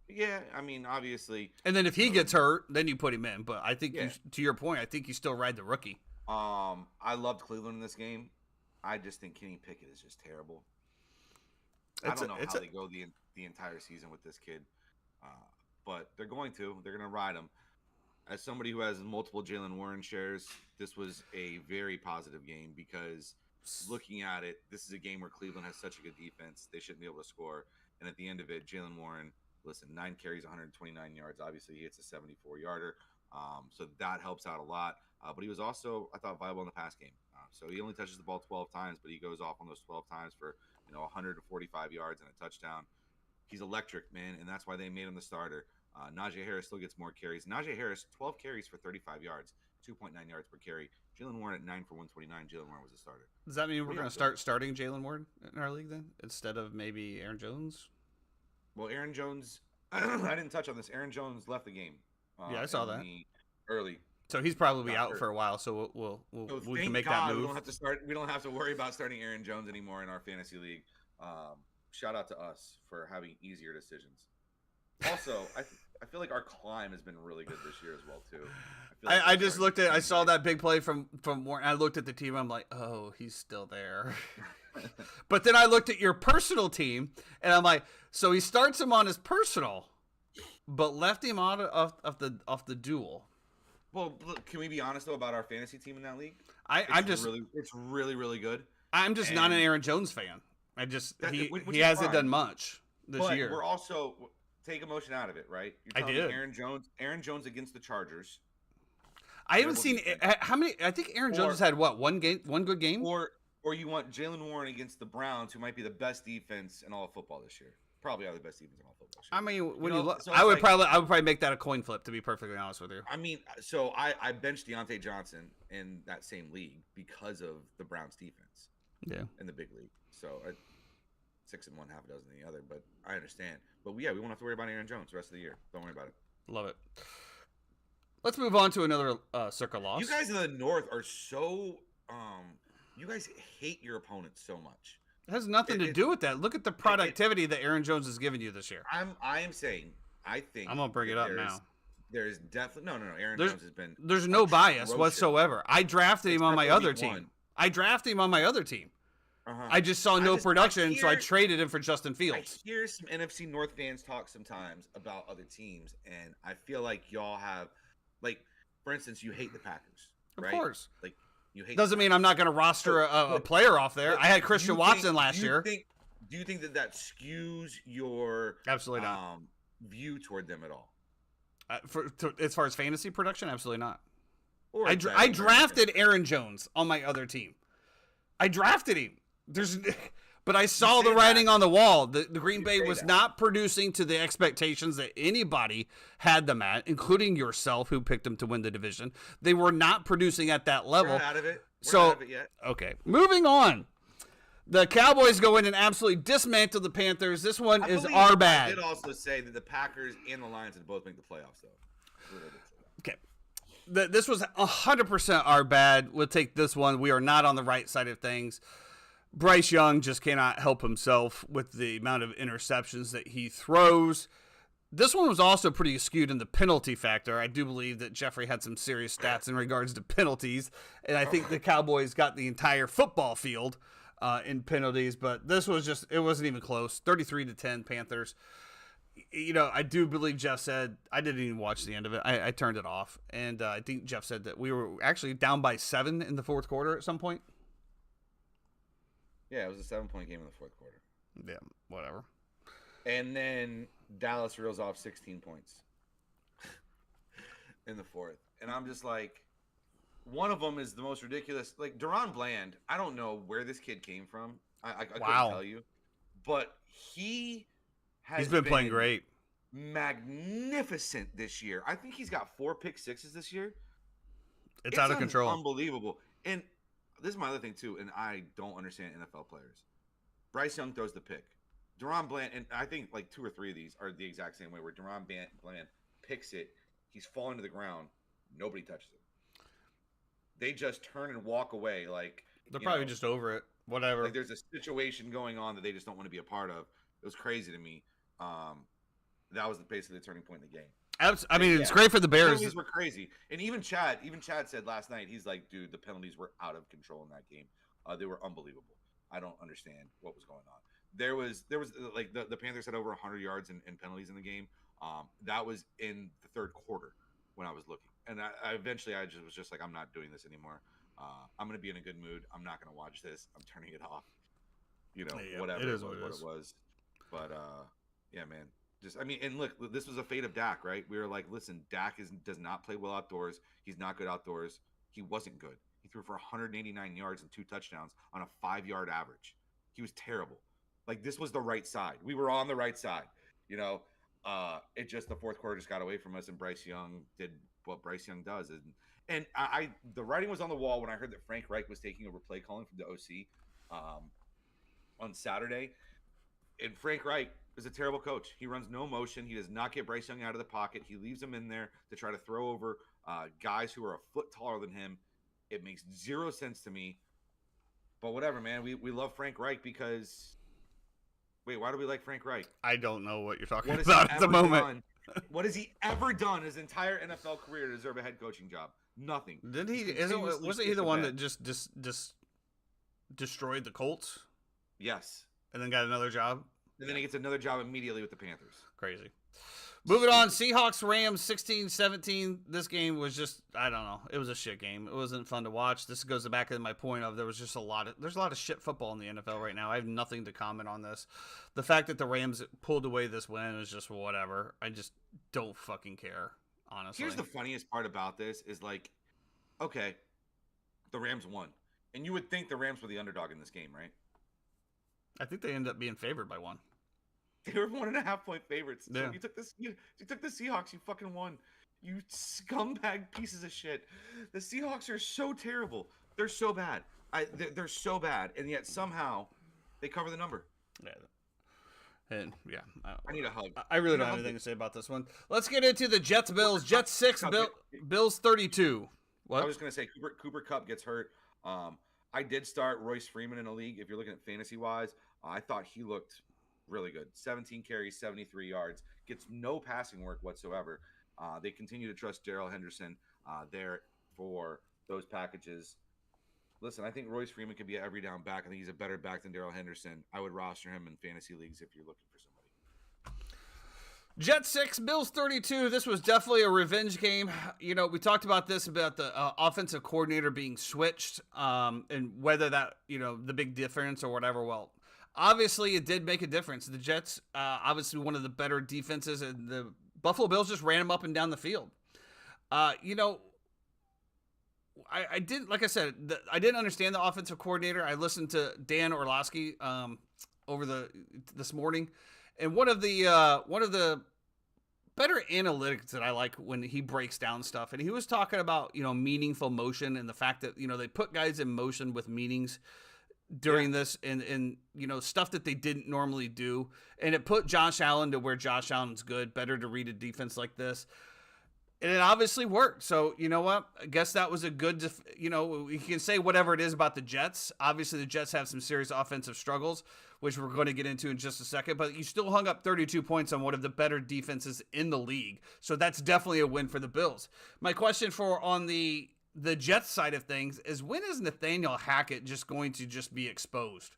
Yeah, I mean, obviously. And then if he gets hurt, then you put him in. But I think, to your point, I think you still ride the rookie. I loved Cleveland in this game. I just think Kenny Pickett is just terrible. I don't know how they go the entire season with this kid. But they're going to. They're going to ride him. As somebody who has multiple Jalen Warren shares, this was a very positive game because looking at it, this is a game where Cleveland has such a good defense. They shouldn't be able to score. And at the end of it, Jalen Warren, listen, 9 carries, 129 yards. Obviously, he hits a 74-yarder. So that helps out a lot. But he was also, I thought, viable in the pass game. So he only touches the ball 12 times, but he goes off on those 12 times for 145 yards and a touchdown. He's electric, man, and that's why they made him the starter. Najee Harris still gets more carries. Najee Harris, 12 carries for 35 yards, 2.9 yards per carry. Jalen Warren at 9 for 129. Jalen Warren was the starter. Does that mean we're going to start starting Jalen Warren in our league then instead of maybe Aaron Jones? Well, Aaron Jones I didn't touch on this. Aaron Jones left the game. Yeah, I saw that early. So he's probably Got out hurt. for a while. So we can Thank make God that move. we don't have to start. We don't have to worry about starting Aaron Jones anymore in our fantasy league. Shout out to us for having easier decisions. Also, I feel like our climb has been really good this year as well too. I just looked at. I saw that big play from Warren. I looked at the team. I'm like, oh, he's still there. But then I looked at your personal team, and I'm like, so he starts him on his personal, but left him out of the duel. Well, look, can we be honest though about our fantasy team in that league? It's really good. I'm just not an Aaron Jones fan. He hasn't done much this year. We're also take emotion out of it, right? You're telling me Aaron Jones against the Chargers. I haven't seen how many. I think Aaron Jones has had one good game. Or you want Jalen Warren against the Browns, who might be the best defense in all of football this year. Probably are the best defense in all of football this year. I mean, when you look, I would probably make that a coin flip, to be perfectly honest with you. I mean, so I benched Deontay Johnson in that same league because of the Browns defense. Yeah. In the big league. So 6 and 1, half a dozen in the other, but I understand. But yeah, we won't have to worry about Aaron Jones the rest of the year. Don't worry about it. Love it. Let's move on to another Circa loss. You guys in the North are so you guys hate your opponents so much. It has nothing to do with that. Look at the productivity that Aaron Jones has given you this year. I am saying, I think I'm gonna bring it up now. There's definitely no. Aaron Jones has been. There's no bias whatsoever. I drafted him on my other team. I drafted him on my other team. I just saw no production, so I traded him for Justin Fields. I hear some NFC North fans talk sometimes about other teams, and I feel like y'all have, like, for instance, you hate the Packers, right? Of course. Like, you hate. Doesn't mean I'm not going to roster a player off there. I had Christian Watson last year. Do you think that skews your absolutely not view toward them at all? As far as fantasy production, absolutely not. I drafted Aaron Jones on my other team. I drafted him. But I saw the writing on the wall. The Green Bay was not producing to the expectations that anybody had them at, including yourself, who picked them to win the division. They were not producing at that level. We're not out of it. We're not out of it yet. Okay, moving on. The Cowboys go in and absolutely dismantle the Panthers. This one is our bad. I did also say that the Packers and the Lions would both make the playoffs, though. Okay. This was 100% our bad. We'll take this one. We are not on the right side of things. Bryce Young just cannot help himself with the amount of interceptions that he throws. This one was also pretty skewed in the penalty factor. I do believe that Jeffrey had some serious stats in regards to penalties, and I think the Cowboys got the entire football field in penalties, but this was just, it wasn't even close. 33-10 Panthers. You know, I do believe Jeff said, I didn't even watch the end of it. I turned it off, and I think Jeff said that we were actually down by 7 in the fourth quarter at some point. Yeah, it was a 7-point game in the fourth quarter. Yeah, whatever. And then Dallas reels off 16 points in the fourth. And I'm just like, one of them is the most ridiculous. Like, Deron Bland, I don't know where this kid came from. I couldn't tell you. But he's been playing great. Magnificent this year. I think he's got 4 pick sixes this year. It's out of control. Unbelievable. And this is my other thing, too, and I don't understand NFL players. Bryce Young throws the pick. Deron Bland, and I think like 2 or 3 of these are the exact same way, where Deron Bland picks it, he's falling to the ground, nobody touches it. They just turn and walk away like they're probably just over it. Whatever. Like there's a situation going on that they just don't want to be a part of. It was crazy to me. That was basically the turning point in the game. I mean, it's great for the Bears. Penalties were crazy, and even Chad said last night, he's like, dude, the penalties were out of control in that game. They were unbelievable. I don't understand what was going on. There was like the Panthers had over 100 yards in penalties in the game. That was in the third quarter when I was looking, and I eventually was just like, I'm not doing this anymore. I'm gonna be in a good mood. I'm not gonna watch this. I'm turning it off. Whatever it was. But yeah, man. And look, this was a fate of Dak, right? We were like, listen, Dak does not play well outdoors. He's not good outdoors. He wasn't good. He threw for 189 yards and 2 touchdowns on a 5-yard average. He was terrible. Like, this was the right side. We were on the right side. It just, the fourth quarter just got away from us, and Bryce Young did what Bryce Young does. And the writing was on the wall when I heard that Frank Reich was taking over play calling from the OC on Saturday. And Frank Reich is a terrible coach. He runs no motion. He does not get Bryce Young out of the pocket. He leaves him in there to try to throw over guys who are a foot taller than him. It makes zero sense to me. But whatever, man. We love Frank Reich because – wait, why do we like Frank Reich? I don't know what you're talking about at the moment. What has he ever done his entire NFL career to deserve a head coaching job? Nothing. Did he? Wasn't he the one that just destroyed the Colts? Yes. And then got another job? And then he gets another job immediately with the Panthers. Crazy. Moving on, Seahawks, Rams, 16-17. This game was just, I don't know. It was a shit game. It wasn't fun to watch. This goes back to my point of there's a lot of shit football in the NFL right now. I have nothing to comment on this. The fact that the Rams pulled away this win is just whatever. I just don't fucking care, honestly. Here's the funniest part about this is like, okay, the Rams won. And you would think the Rams were the underdog in this game, right? I think they ended up being favored by one. They were 1.5-point favorites. Yeah. So you took the Seahawks. You fucking won. You scumbag pieces of shit. The Seahawks are so terrible. They're so bad. They're so bad, and yet somehow they cover the number. Yeah. And yeah, I need a hug. I really don't have anything to say about this one. Let's get into the Jets Bills. Jets 6, Bills 32. What? I was going to say Cooper Kupp gets hurt. I did start Royce Freeman in a league. If you're looking at fantasy wise, I thought he looked really good. 17 carries, 73 yards. Gets no passing work whatsoever. They continue to trust Darrell Henderson there for those packages. Listen, I think Royce Freeman could be an every down back. I think he's a better back than Darrell Henderson. I would roster him in fantasy leagues if you're looking for somebody. Jets 6, Bills 32. This was definitely a revenge game. You know, we talked about this, about the offensive coordinator being switched and whether that, you know, the big difference or whatever. Well, obviously it did make a difference. The Jets, obviously one of the better defenses, and the Buffalo Bills just ran them up and down the field. You know, I didn't, like I said, I didn't understand the offensive coordinator. I listened to Dan Orlovsky this morning, and one of the better analytics that I like when he breaks down stuff, and he was talking about, you know, meaningful motion and the fact that, you know, they put guys in motion with meanings during this and you know, stuff that they didn't normally do, and it put Josh Allen to where Josh Allen's good, better to read a defense like this. And it obviously worked. So, you know what? I guess that was a good, you know, you can say whatever it is about the Jets. Obviously, the Jets have some serious offensive struggles, which we're going to get into in just a second. But you still hung up 32 points on one of the better defenses in the league. So that's definitely a win for the Bills. My question on the Jets side of things is, when is Nathaniel Hackett just going to just be exposed?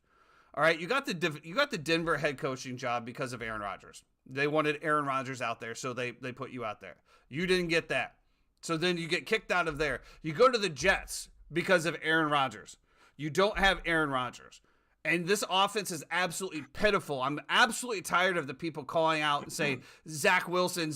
All right, you got the Denver head coaching job because of Aaron Rodgers. They wanted Aaron Rodgers out there, so they put you out there. You didn't get that. So then you get kicked out of there. You go to the Jets because of Aaron Rodgers. You don't have Aaron Rodgers. And this offense is absolutely pitiful. I'm absolutely tired of the people calling out and saying, Zach Wilson.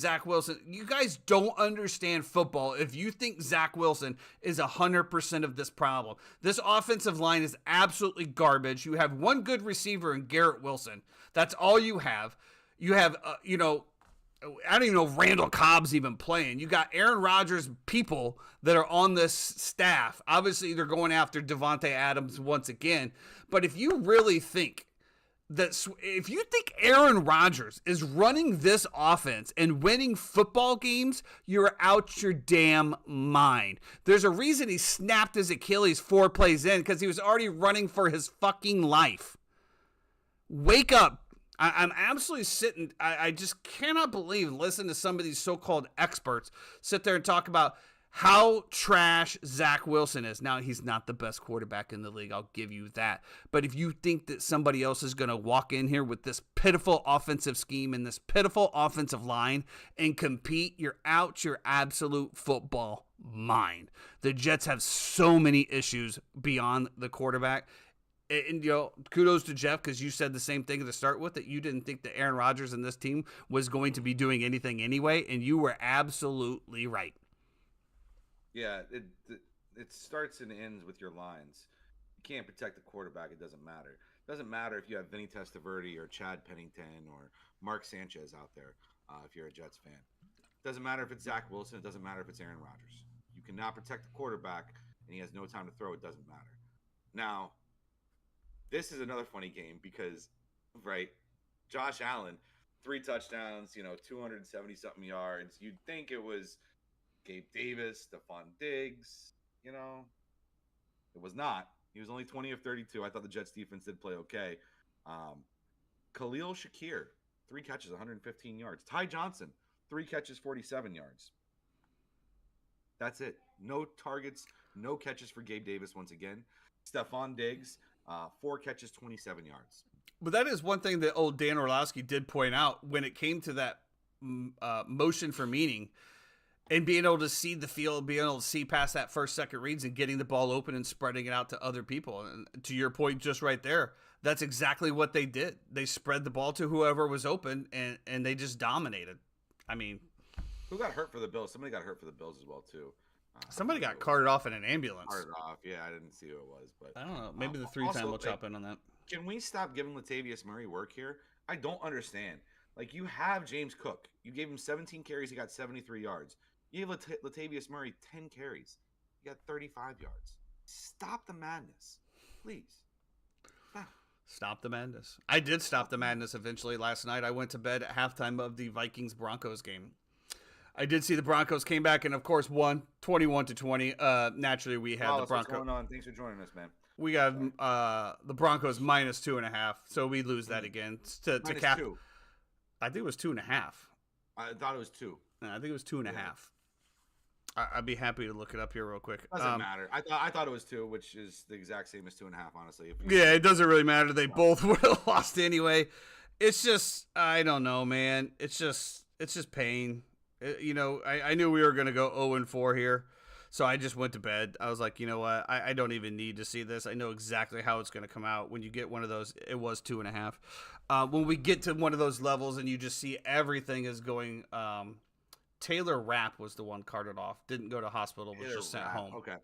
You guys don't understand football if you think Zach Wilson is 100% of this problem. This offensive line is absolutely garbage. You have one good receiver in Garrett Wilson. That's all you have. You have, you know, I don't even know if Randall Cobb's even playing. You got Aaron Rodgers people that are on this staff. Obviously, they're going after Devontae Adams once again. But if you really think if you think Aaron Rodgers is running this offense and winning football games, you're out your damn mind. There's a reason he snapped his Achilles 4 plays in, because he was already running for his fucking life. Wake up. I'm absolutely sitting, I just cannot listen to some of these so-called experts sit there and talk about how trash Zach Wilson is. Now, he's not the best quarterback in the league, I'll give you that. But if you think that somebody else is going to walk in here with this pitiful offensive scheme and this pitiful offensive line and compete, you're out your absolute football mind. The Jets have so many issues beyond the quarterback. And, you know, kudos to Jeff, because you said the same thing to start with, that you didn't think that Aaron Rodgers and this team was going to be doing anything anyway, and you were absolutely right. Yeah, it starts and ends with your lines. You can't protect the quarterback, it doesn't matter. It doesn't matter if you have Vinny Testaverde or Chad Pennington or Mark Sanchez out there if you're a Jets fan. It doesn't matter if it's Zach Wilson, it doesn't matter if it's Aaron Rodgers. You cannot protect the quarterback, and he has no time to throw, it doesn't matter. Now, this is another funny game because, right, Josh Allen, 3 touchdowns, 270 something yards. You'd think it was Gabe Davis, Stephon Diggs, It was not. He was only 20 of 32. I thought the Jets defense did play okay. Khalil Shakir, 3 catches, 115 yards. Ty Johnson, 3 catches, 47 yards. That's it. No targets, no catches for Gabe Davis once again. Stephon Diggs, 4 catches, 27 yards. But that is one thing that old Dan Orlowski did point out when it came to that motion for meaning and being able to see the field, being able to see past that first, second reads and getting the ball open and spreading it out to other people. And to your point just right there, that's exactly what they did. They spread the ball to whoever was open and they just dominated. I mean, who got hurt for the Bills? Somebody got hurt for the Bills as well, too. Somebody got carted off in an ambulance. Carted off, yeah. I didn't see who it was, but I don't know. Maybe the 3-time will chop in on that. Can we stop giving Latavius Murray work here? I don't understand. Like, you have James Cook. You gave him 17 carries. He got 73 yards. You gave Latavius Murray 10 carries. He got 35 yards. Stop the madness, please. Stop the madness. I did stop the madness eventually last night. I went to bed at halftime of the Vikings-Broncos game. I did see the Broncos came back and, of course, won 21-20. Naturally, we had the Broncos. What's going on? Thanks for joining us, man. We got the Broncos minus 2.5, so we lose that again to cap. 2. I think it was 2.5. I thought it was 2. No, I think it was 2.5. I'd be happy to look it up here real quick. Doesn't matter. I thought it was 2, which is the exact same as 2.5, honestly. Yeah, it doesn't really matter. They both would have lost anyway. It's just, I don't know, man. It's just pain. I knew we were going to go 0-4 here, so I just went to bed. I was like, you know what? I don't even need to see this. I know exactly how it's going to come out. When you get one of those, it was 2.5. When we get to one of those levels and you just see everything is going Taylor Rapp was the one carted off. Didn't go to hospital, was just sent home. Okay.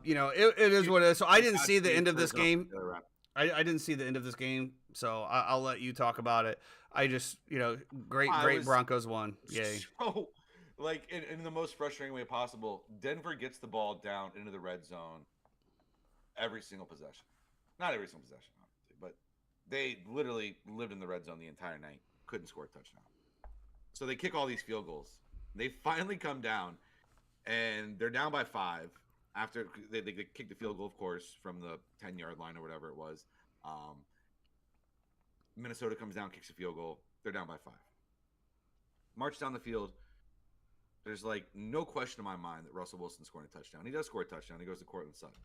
It is what it is. So I didn't see the end of this game. I didn't see the end of this game, so I'll let you talk about it. I just, great Broncos won. Yay. So, in the most frustrating way possible, Denver gets the ball down into the red zone every single possession. Not every single possession, obviously, but they literally lived in the red zone the entire night. Couldn't score a touchdown. So they kick all these field goals. They finally come down, and they're down by 5 after they kick the field goal, of course, from the 10-yard line or whatever it was. Minnesota comes down, kicks a field goal. They're down by 5. March down the field. There's no question in my mind that Russell Wilson's scoring a touchdown. He does score a touchdown. He goes to Cortland Sutton.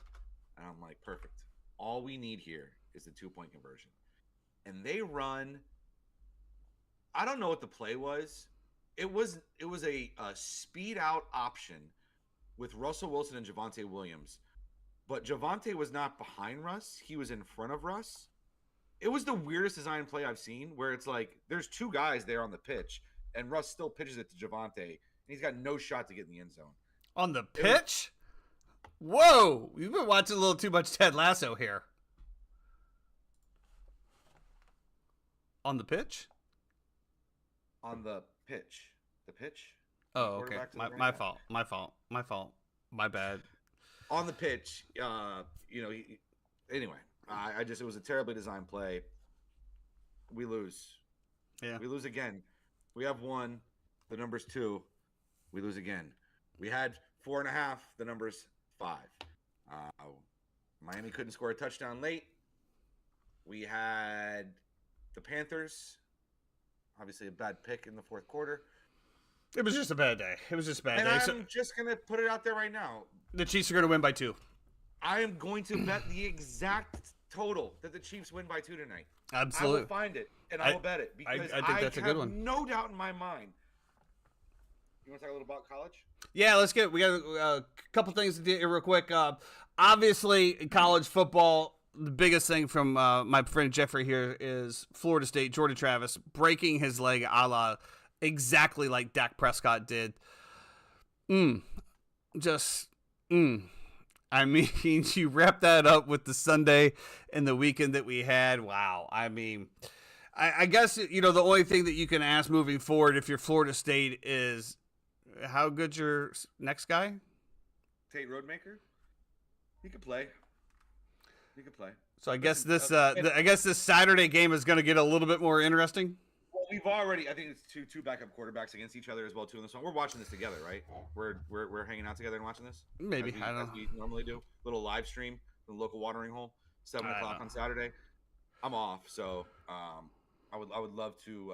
And I'm like, perfect. All we need here is the 2-point conversion. And they run. I don't know what the play was. It was a speed out option with Russell Wilson and Javonte Williams. But Javonte was not behind Russ. He was in front of Russ. It was the weirdest design play I've seen, where it's there's 2 guys there on the pitch, and Russ still pitches it to Javonte, and he's got no shot to get in the end zone. On the pitch? Whoa! You've been watching a little too much Ted Lasso here. On the pitch? On the pitch. The pitch? Oh, okay. My fault. My bad. On the pitch, anyway, it was a terribly designed play. We lose. Yeah. We lose again. We have 1. The number's 2. We lose again. We had 4.5. The number's 5. Miami couldn't score a touchdown late. We had the Panthers. Obviously a bad pick in the 4th quarter. It was just a bad day. I'm just going to put it out there right now. The Chiefs are going to win by 2. I am going to bet the exact total that the Chiefs win by 2 tonight. Absolutely. I will find it, and I will bet it, because I think that's a good one. No doubt in my mind. You want to talk a little about college? Yeah, let's we got a couple things to do here real quick. Obviously, in college football, the biggest thing from my friend Jeffrey here is Florida State, Jordan Travis, breaking his leg a la exactly like Dak Prescott did. I mean, you wrap that up with the Sunday and the weekend that we had. Wow. I mean, I guess, the only thing that you can ask moving forward if you're Florida State is how good's your next guy? Tate Roadmaker? He could play. So I guess this Saturday game is going to get a little bit more interesting. Well, we've already. I think it's two backup quarterbacks against each other as well too in this one. We're watching this together, right? We're hanging out together and watching this. Maybe I don't as know. we normally do. Little live stream, the local watering hole, 7 o'clock on Saturday. I'm off, so I would love to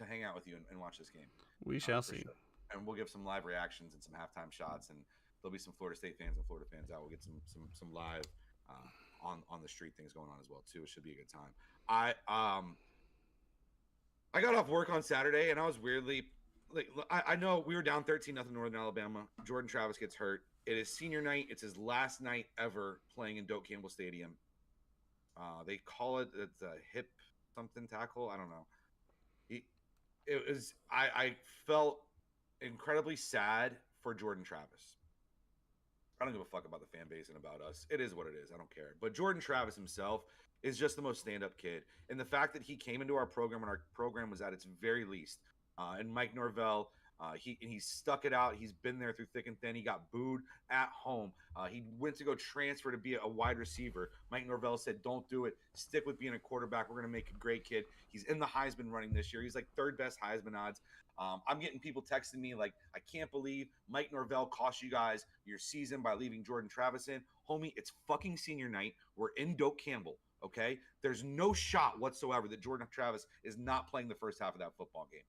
hang out with you and watch this game. We shall see. Sure. And we'll give some live reactions and some halftime shots, and there'll be some Florida State fans and Florida fans out. We'll get some live on the street things going on as well too. It should be a good time. I got off work on Saturday, and I was weirdly like, I know we were down 13-0 Northern Alabama. Jordan Travis gets hurt. It is senior night. It's his last night ever playing in Doak Campbell Stadium. They call it a hip something tackle. I don't know. I felt incredibly sad for Jordan Travis. I don't give a fuck about the fan base and about us. It is what it is. I don't care. But Jordan Travis himself is just the most stand-up kid. And the fact that he came into our program when our program was at its very least, and Mike Norvell, he stuck it out. He's been there through thick and thin. He got booed at home. He went to go transfer to be a wide receiver. Mike Norvell said, don't do it. Stick with being a quarterback. We're going to make a great kid. He's in the Heisman running this year. He's like third best Heisman odds. I'm getting people texting me like, I can't believe Mike Norvell cost you guys your season by leaving Jordan Travis in. Homie, it's fucking senior night. We're in Doak Campbell, okay? There's no shot whatsoever that Jordan Travis is not playing the first half of that football game.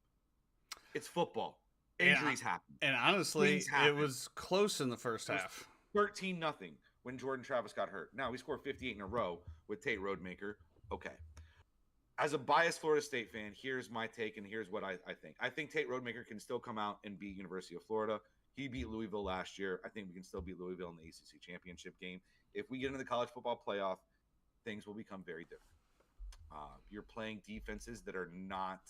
It's football. Injuries happen. And honestly, it was close in the first half. 13-0 when Jordan Travis got hurt. Now, we scored 58 in a row with Tate Rodemaker. Okay. As a biased Florida State fan, here's my take, and here's what I think. I think Tate Rodemaker can still come out and beat University of Florida. He beat Louisville last year. I think we can still beat Louisville in the ACC championship game. If we get into the college football playoff, things will become very different. You're playing defenses that are not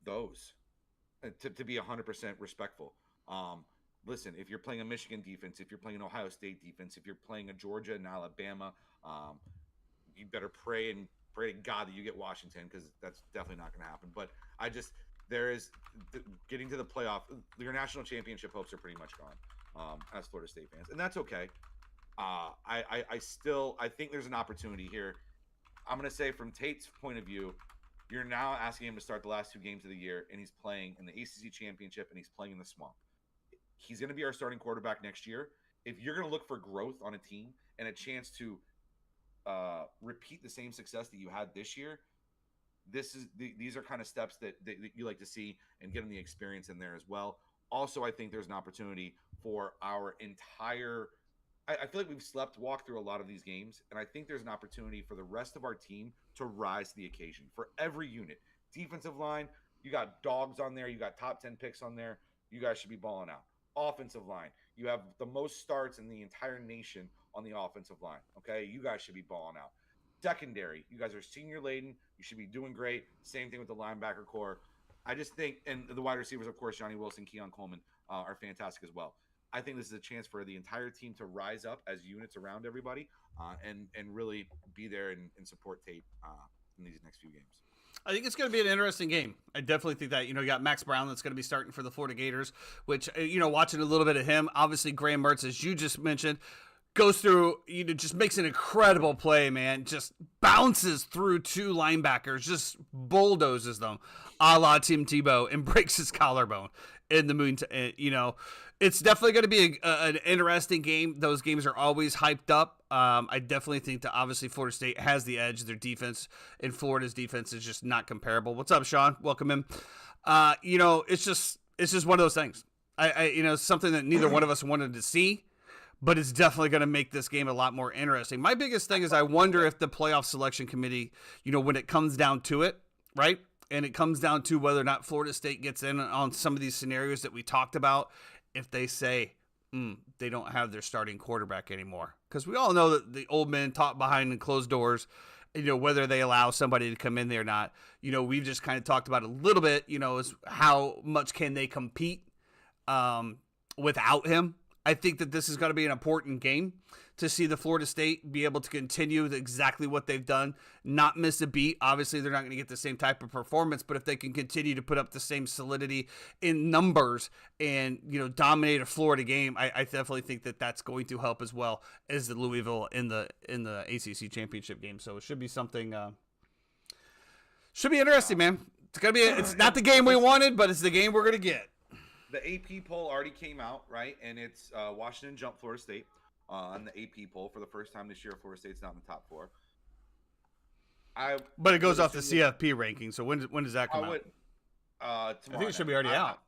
those. To be 100% respectful. Listen, if you're playing a Michigan defense, if you're playing an Ohio State defense, if you're playing a Georgia and Alabama, you better pray to God that you get Washington, because that's definitely not going to happen. But getting to the playoff, your national championship hopes are pretty much gone as Florida State fans, and that's okay. I think there's an opportunity here. I'm going to say from Tate's point of view, you're now asking him to start the last 2 games of the year, and he's playing in the ACC championship, and he's playing in the Swamp. He's going to be our starting quarterback next year. If you're going to look for growth on a team and a chance to repeat the same success that you had this year, these are kind of steps that you like to see and get him the experience in there as well. Also, I think there's an opportunity for our entire – I feel like we've walked through a lot of these games, and I think there's an opportunity for the rest of our team to rise to the occasion. For every unit, defensive line, you got dogs on there, you got top 10 picks on there, you guys should be balling out. Offensive line, you have the most starts in the entire nation on the offensive line, okay? You guys should be balling out. Secondary, you guys are senior laden, you should be doing great. Same thing with the linebacker core. I just think, and the wide receivers, of course, Johnny Wilson, Keon Coleman are fantastic as well. I think this is a chance for the entire team to rise up as units around everybody and really be there and support Tate in these next few games. I think it's going to be an interesting game. I definitely think that, you got Max Brown that's going to be starting for the Florida Gators, which, watching a little bit of him, obviously Graham Mertz, as you just mentioned, goes through, just makes an incredible play, man. Just bounces through 2 linebackers, just bulldozes them, a la Tim Tebow, and breaks his collarbone in the moon. It's definitely going to be an interesting game. Those games are always hyped up. I definitely think that obviously Florida State has the edge. Their defense and Florida's defense is just not comparable. What's up, Sean? Welcome in. It's just one of those things. Something that neither one of us wanted to see, but it's definitely going to make this game a lot more interesting. My biggest thing is I wonder if the playoff selection committee, when it comes down to it, right? And it comes down to whether or not Florida State gets in on some of these scenarios that we talked about, if they say they don't have their starting quarterback anymore. Because we all know that the old men talk behind the closed doors, whether they allow somebody to come in there or not. We've just kind of talked about a little bit, is how much can they compete without him. I think that this is going to be an important game to see the Florida State be able to continue with exactly what they've done, not miss a beat. Obviously, they're not going to get the same type of performance, but if they can continue to put up the same solidity in numbers and, dominate a Florida game, I definitely think that that's going to help as well as the Louisville in the ACC championship game. So it should be something Should be interesting, man. It's gonna be. It's not the game we wanted, but it's the game we're gonna get. The AP poll already came out, right? And it's Washington jumped Florida State on the AP poll for the first time this year. Florida State's not in the top 4. But it goes off the CFP ranking. So when does that come out? Tomorrow I think it should be already out,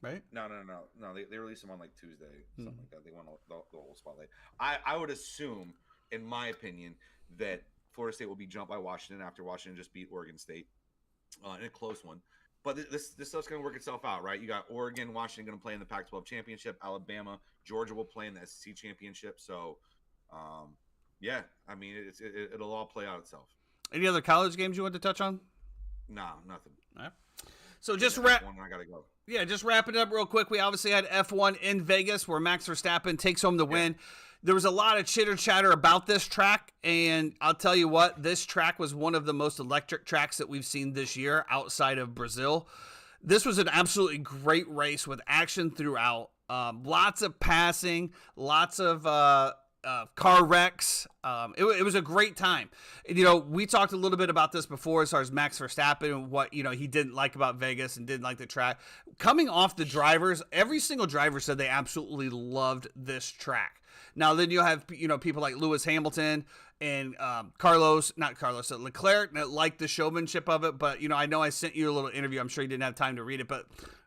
right? No. They release them on like Tuesday, something like that. They want the whole spotlight. I would assume, in my opinion, that Florida State will be jumped by Washington after Washington just beat Oregon State in a close one. But this stuff's going to work itself out, right? You got Oregon, Washington going to play in the Pac-12 championship. Alabama, Georgia will play in the SEC championship. So, yeah, I mean, it'll all play out itself. Any other college games you want to touch on? No, nothing. All right. So just I gotta go. Yeah, just wrapping it up real quick. We obviously had F1 in Vegas where Max Verstappen takes home the win. There was a lot of chitter chatter about this track, and I'll tell you what, this track was one of the most electric tracks that we've seen this year outside of Brazil. This was an absolutely great race with action throughout. Lots of passing, lots of car wrecks. It was a great time. And, we talked a little bit about this before as far as Max Verstappen and what, he didn't like about Vegas and didn't like the track. Coming off the drivers, every single driver said they absolutely loved this track. Now, then you'll have, people like Lewis Hamilton and Leclerc that like the showmanship of it. But, I know I sent you a little interview. I'm sure you didn't have time to read it, but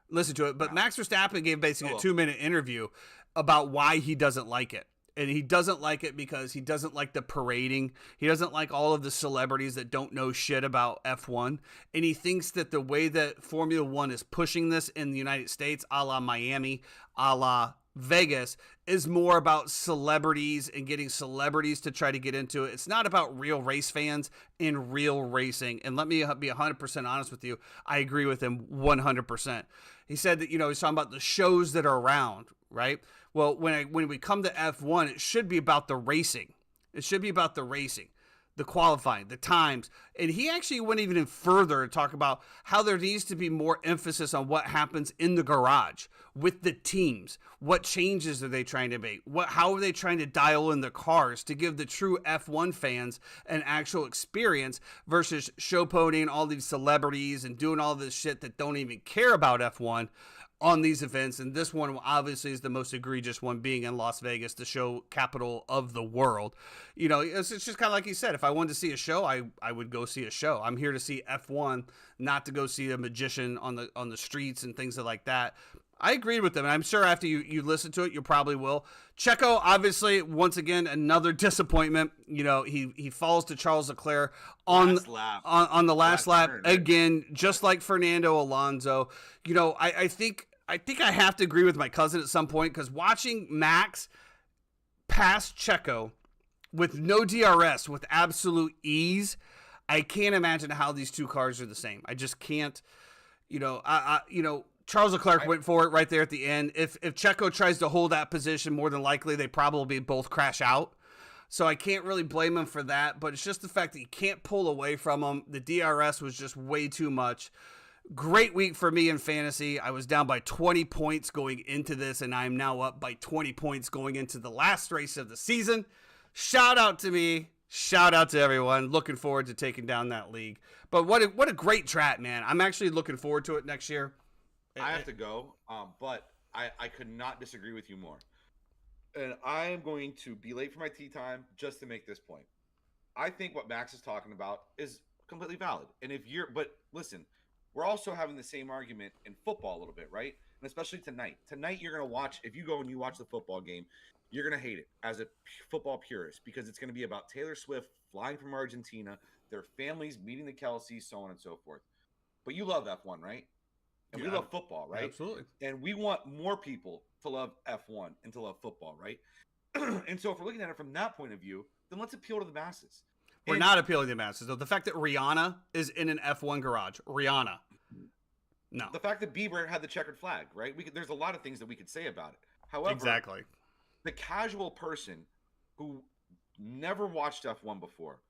listen to it. But Max Verstappen gave basically a 2-minute interview about why he doesn't like it. And he doesn't like it because he doesn't like the parading. He doesn't like all of the celebrities that don't know shit about F1. And he thinks that the way that Formula One is pushing this in the United States, a la Miami, a la Vegas, is more about celebrities and getting celebrities to try to get into it. It's not about real race fans and real racing. And let me be 100% honest with you. I agree with him 100%. He said that, he's talking about the shows that are around, right? Well, when we come to F1, it should be about the racing. It should be about the racing, the qualifying, the times. And he actually went even further to talk about how there needs to be more emphasis on what happens in the garage with the teams. What changes are they trying to make? How are they trying to dial in the cars to give the true F1 fans an actual experience versus showboating all these celebrities and doing all this shit that don't even care about F1 on these events. And this one obviously is the most egregious one, being in Las Vegas, the show capital of the world. It's just kind of like he said, if I wanted to see a show, I would go see a show. I'm here to see F1, not to go see a magician on the streets and things like that. I agreed with them, and I'm sure after you listen to it, you probably will. Checo, obviously, once again, another disappointment. He falls to Charles Leclerc on the last lap again, just like Fernando Alonso. I think I have to agree with my cousin at some point, because watching Max pass Checo with no DRS with absolute ease, I can't imagine how these two cars are the same. I just can't. Charles Leclerc went for it right there at the end. If Checo tries to hold that position, more than likely they probably both crash out. So I can't really blame him for that, but it's just the fact that you can't pull away from him. The DRS was just way too much. Great week for me in fantasy. I was down by 20 points going into this, and I'm now up by 20 points going into the last race of the season. Shout out to me. Shout out to everyone. Looking forward to taking down that league. But what a great track, man. I'm actually looking forward to it next year. I have to go, but I could not disagree with you more. And I am going to be late for my tea time just to make this point. I think what Max is talking about is completely valid. And but listen, we're also having the same argument in football a little bit, right? And especially tonight. Tonight, you're going to watch, if you go and you watch the football game, you're going to hate it as a football purist, because it's going to be about Taylor Swift flying from Argentina, their families meeting the Kelceys, so on and so forth. But you love F1, right? And we love football, right? Absolutely. And we want more people to love F1 and to love football, right? And so if we're looking at it from that point of view, then let's appeal to the masses. We're not appealing to the masses, though. The fact that Rihanna is in an F1 garage. Rihanna. No. The fact that Bieber had the checkered flag, right? There's a lot of things that we could say about it. However, exactly. The casual person who never watched F1 before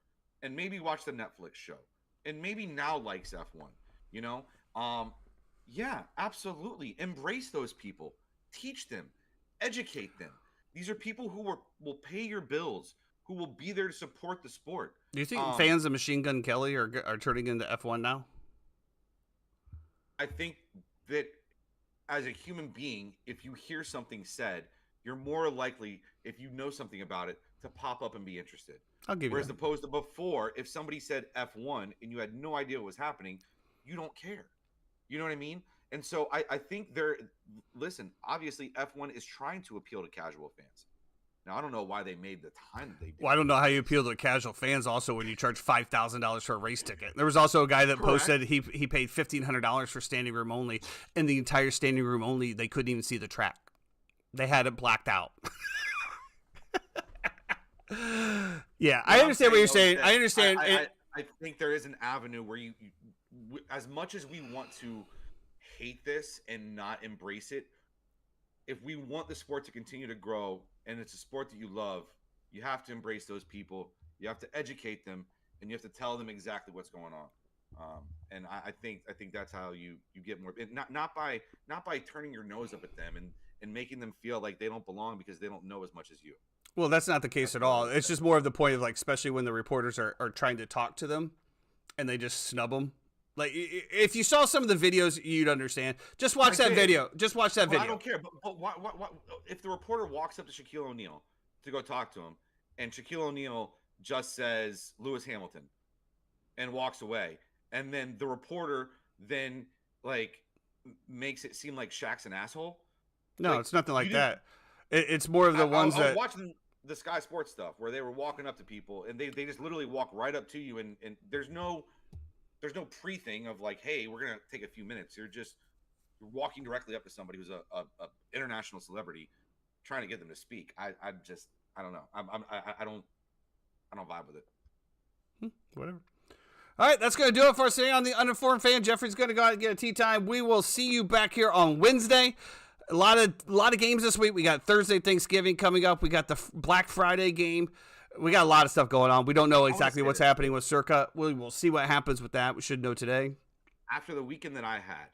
and maybe watched the Netflix show and maybe now likes F1, yeah, absolutely. Embrace those people. Teach them. Educate them. These are people who will pay your bills, who will be there to support the sport. Do you think fans of Machine Gun Kelly are turning into F1 now? I think that as a human being, if you hear something said, you're more likely, if you know something about it, to pop up and be interested. I'll give you Whereas that. opposed to before, if somebody said F1 and you had no idea what was happening, you don't care. You know what I mean? And so I think listen, obviously F1 is trying to appeal to casual fans. Now, I don't know why they made the time that they did. Well, I don't know how you appeal to casual fans also when you charge $5,000 for a race ticket. There was also a guy that posted he paid $1,500 for standing room only, and the entire standing room only, they couldn't even see the track. They had it blacked out. Yeah, I understand what you're saying. I understand. I think there is an avenue where you, as much as we want to hate this and not embrace it, if we want the sport to continue to grow and it's a sport that you love, you have to embrace those people. You have to educate them, and you have to tell them exactly what's going on. And I think that's how you get more. Not by turning your nose up at them and making them feel like they don't belong because they don't know as much as you. Well, that's not the case at all. It's just more of the point of, like, especially when the reporters are trying to talk to them and they just snub them. Like, if you saw some of the videos, you'd understand. Just watch that video. Just watch that video. I don't care. But what, if the reporter walks up to Shaquille O'Neal to go talk to him, and Shaquille O'Neal just says Lewis Hamilton and walks away, and then the reporter then, like, makes it seem like Shaq's an asshole? No, like, it's nothing like that. It's more of the ones I was that... watching the Sky Sports stuff where they were walking up to people, and they just literally walk right up to you, and there's no pre-thing of like, hey, we're gonna take a few minutes. You're walking directly up to somebody who's a international celebrity, trying to get them to speak. I don't know. I don't vibe with it. Whatever. All right, that's going to do it for us today on the Uninformed Fan. Jeffrey's going to go out and get a tea time. We will see you back here on Wednesday. A lot of games this week. We got Thursday Thanksgiving coming up. We got the Black Friday game. We got a lot of stuff going on. We don't know exactly what's happening with Circa. We'll see what happens with that. We should know today. After the weekend that I had,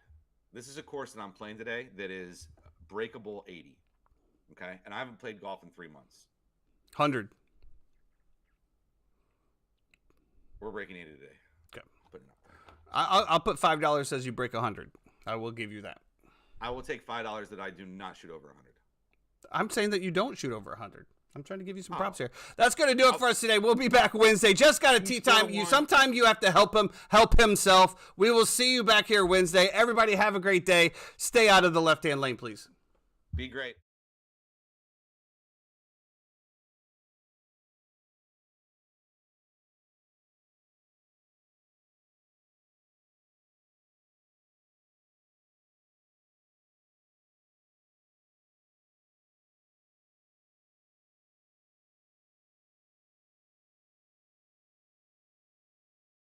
this is a course that I'm playing today that is breakable 80. Okay? And I haven't played golf in 3 months. 100. We're breaking 80 today. Okay. Putting it up there. I'll put $5 as you break 100. I will give you that. I will take $5 that I do not shoot over 100. I'm saying that you don't shoot over 100. I'm trying to give you some props here. That's going to do it for us today. We'll be back Wednesday. Just got a tea time. Sometime you have to help himself. We will see you back here Wednesday. Everybody have a great day. Stay out of the left-hand lane, please. Be great.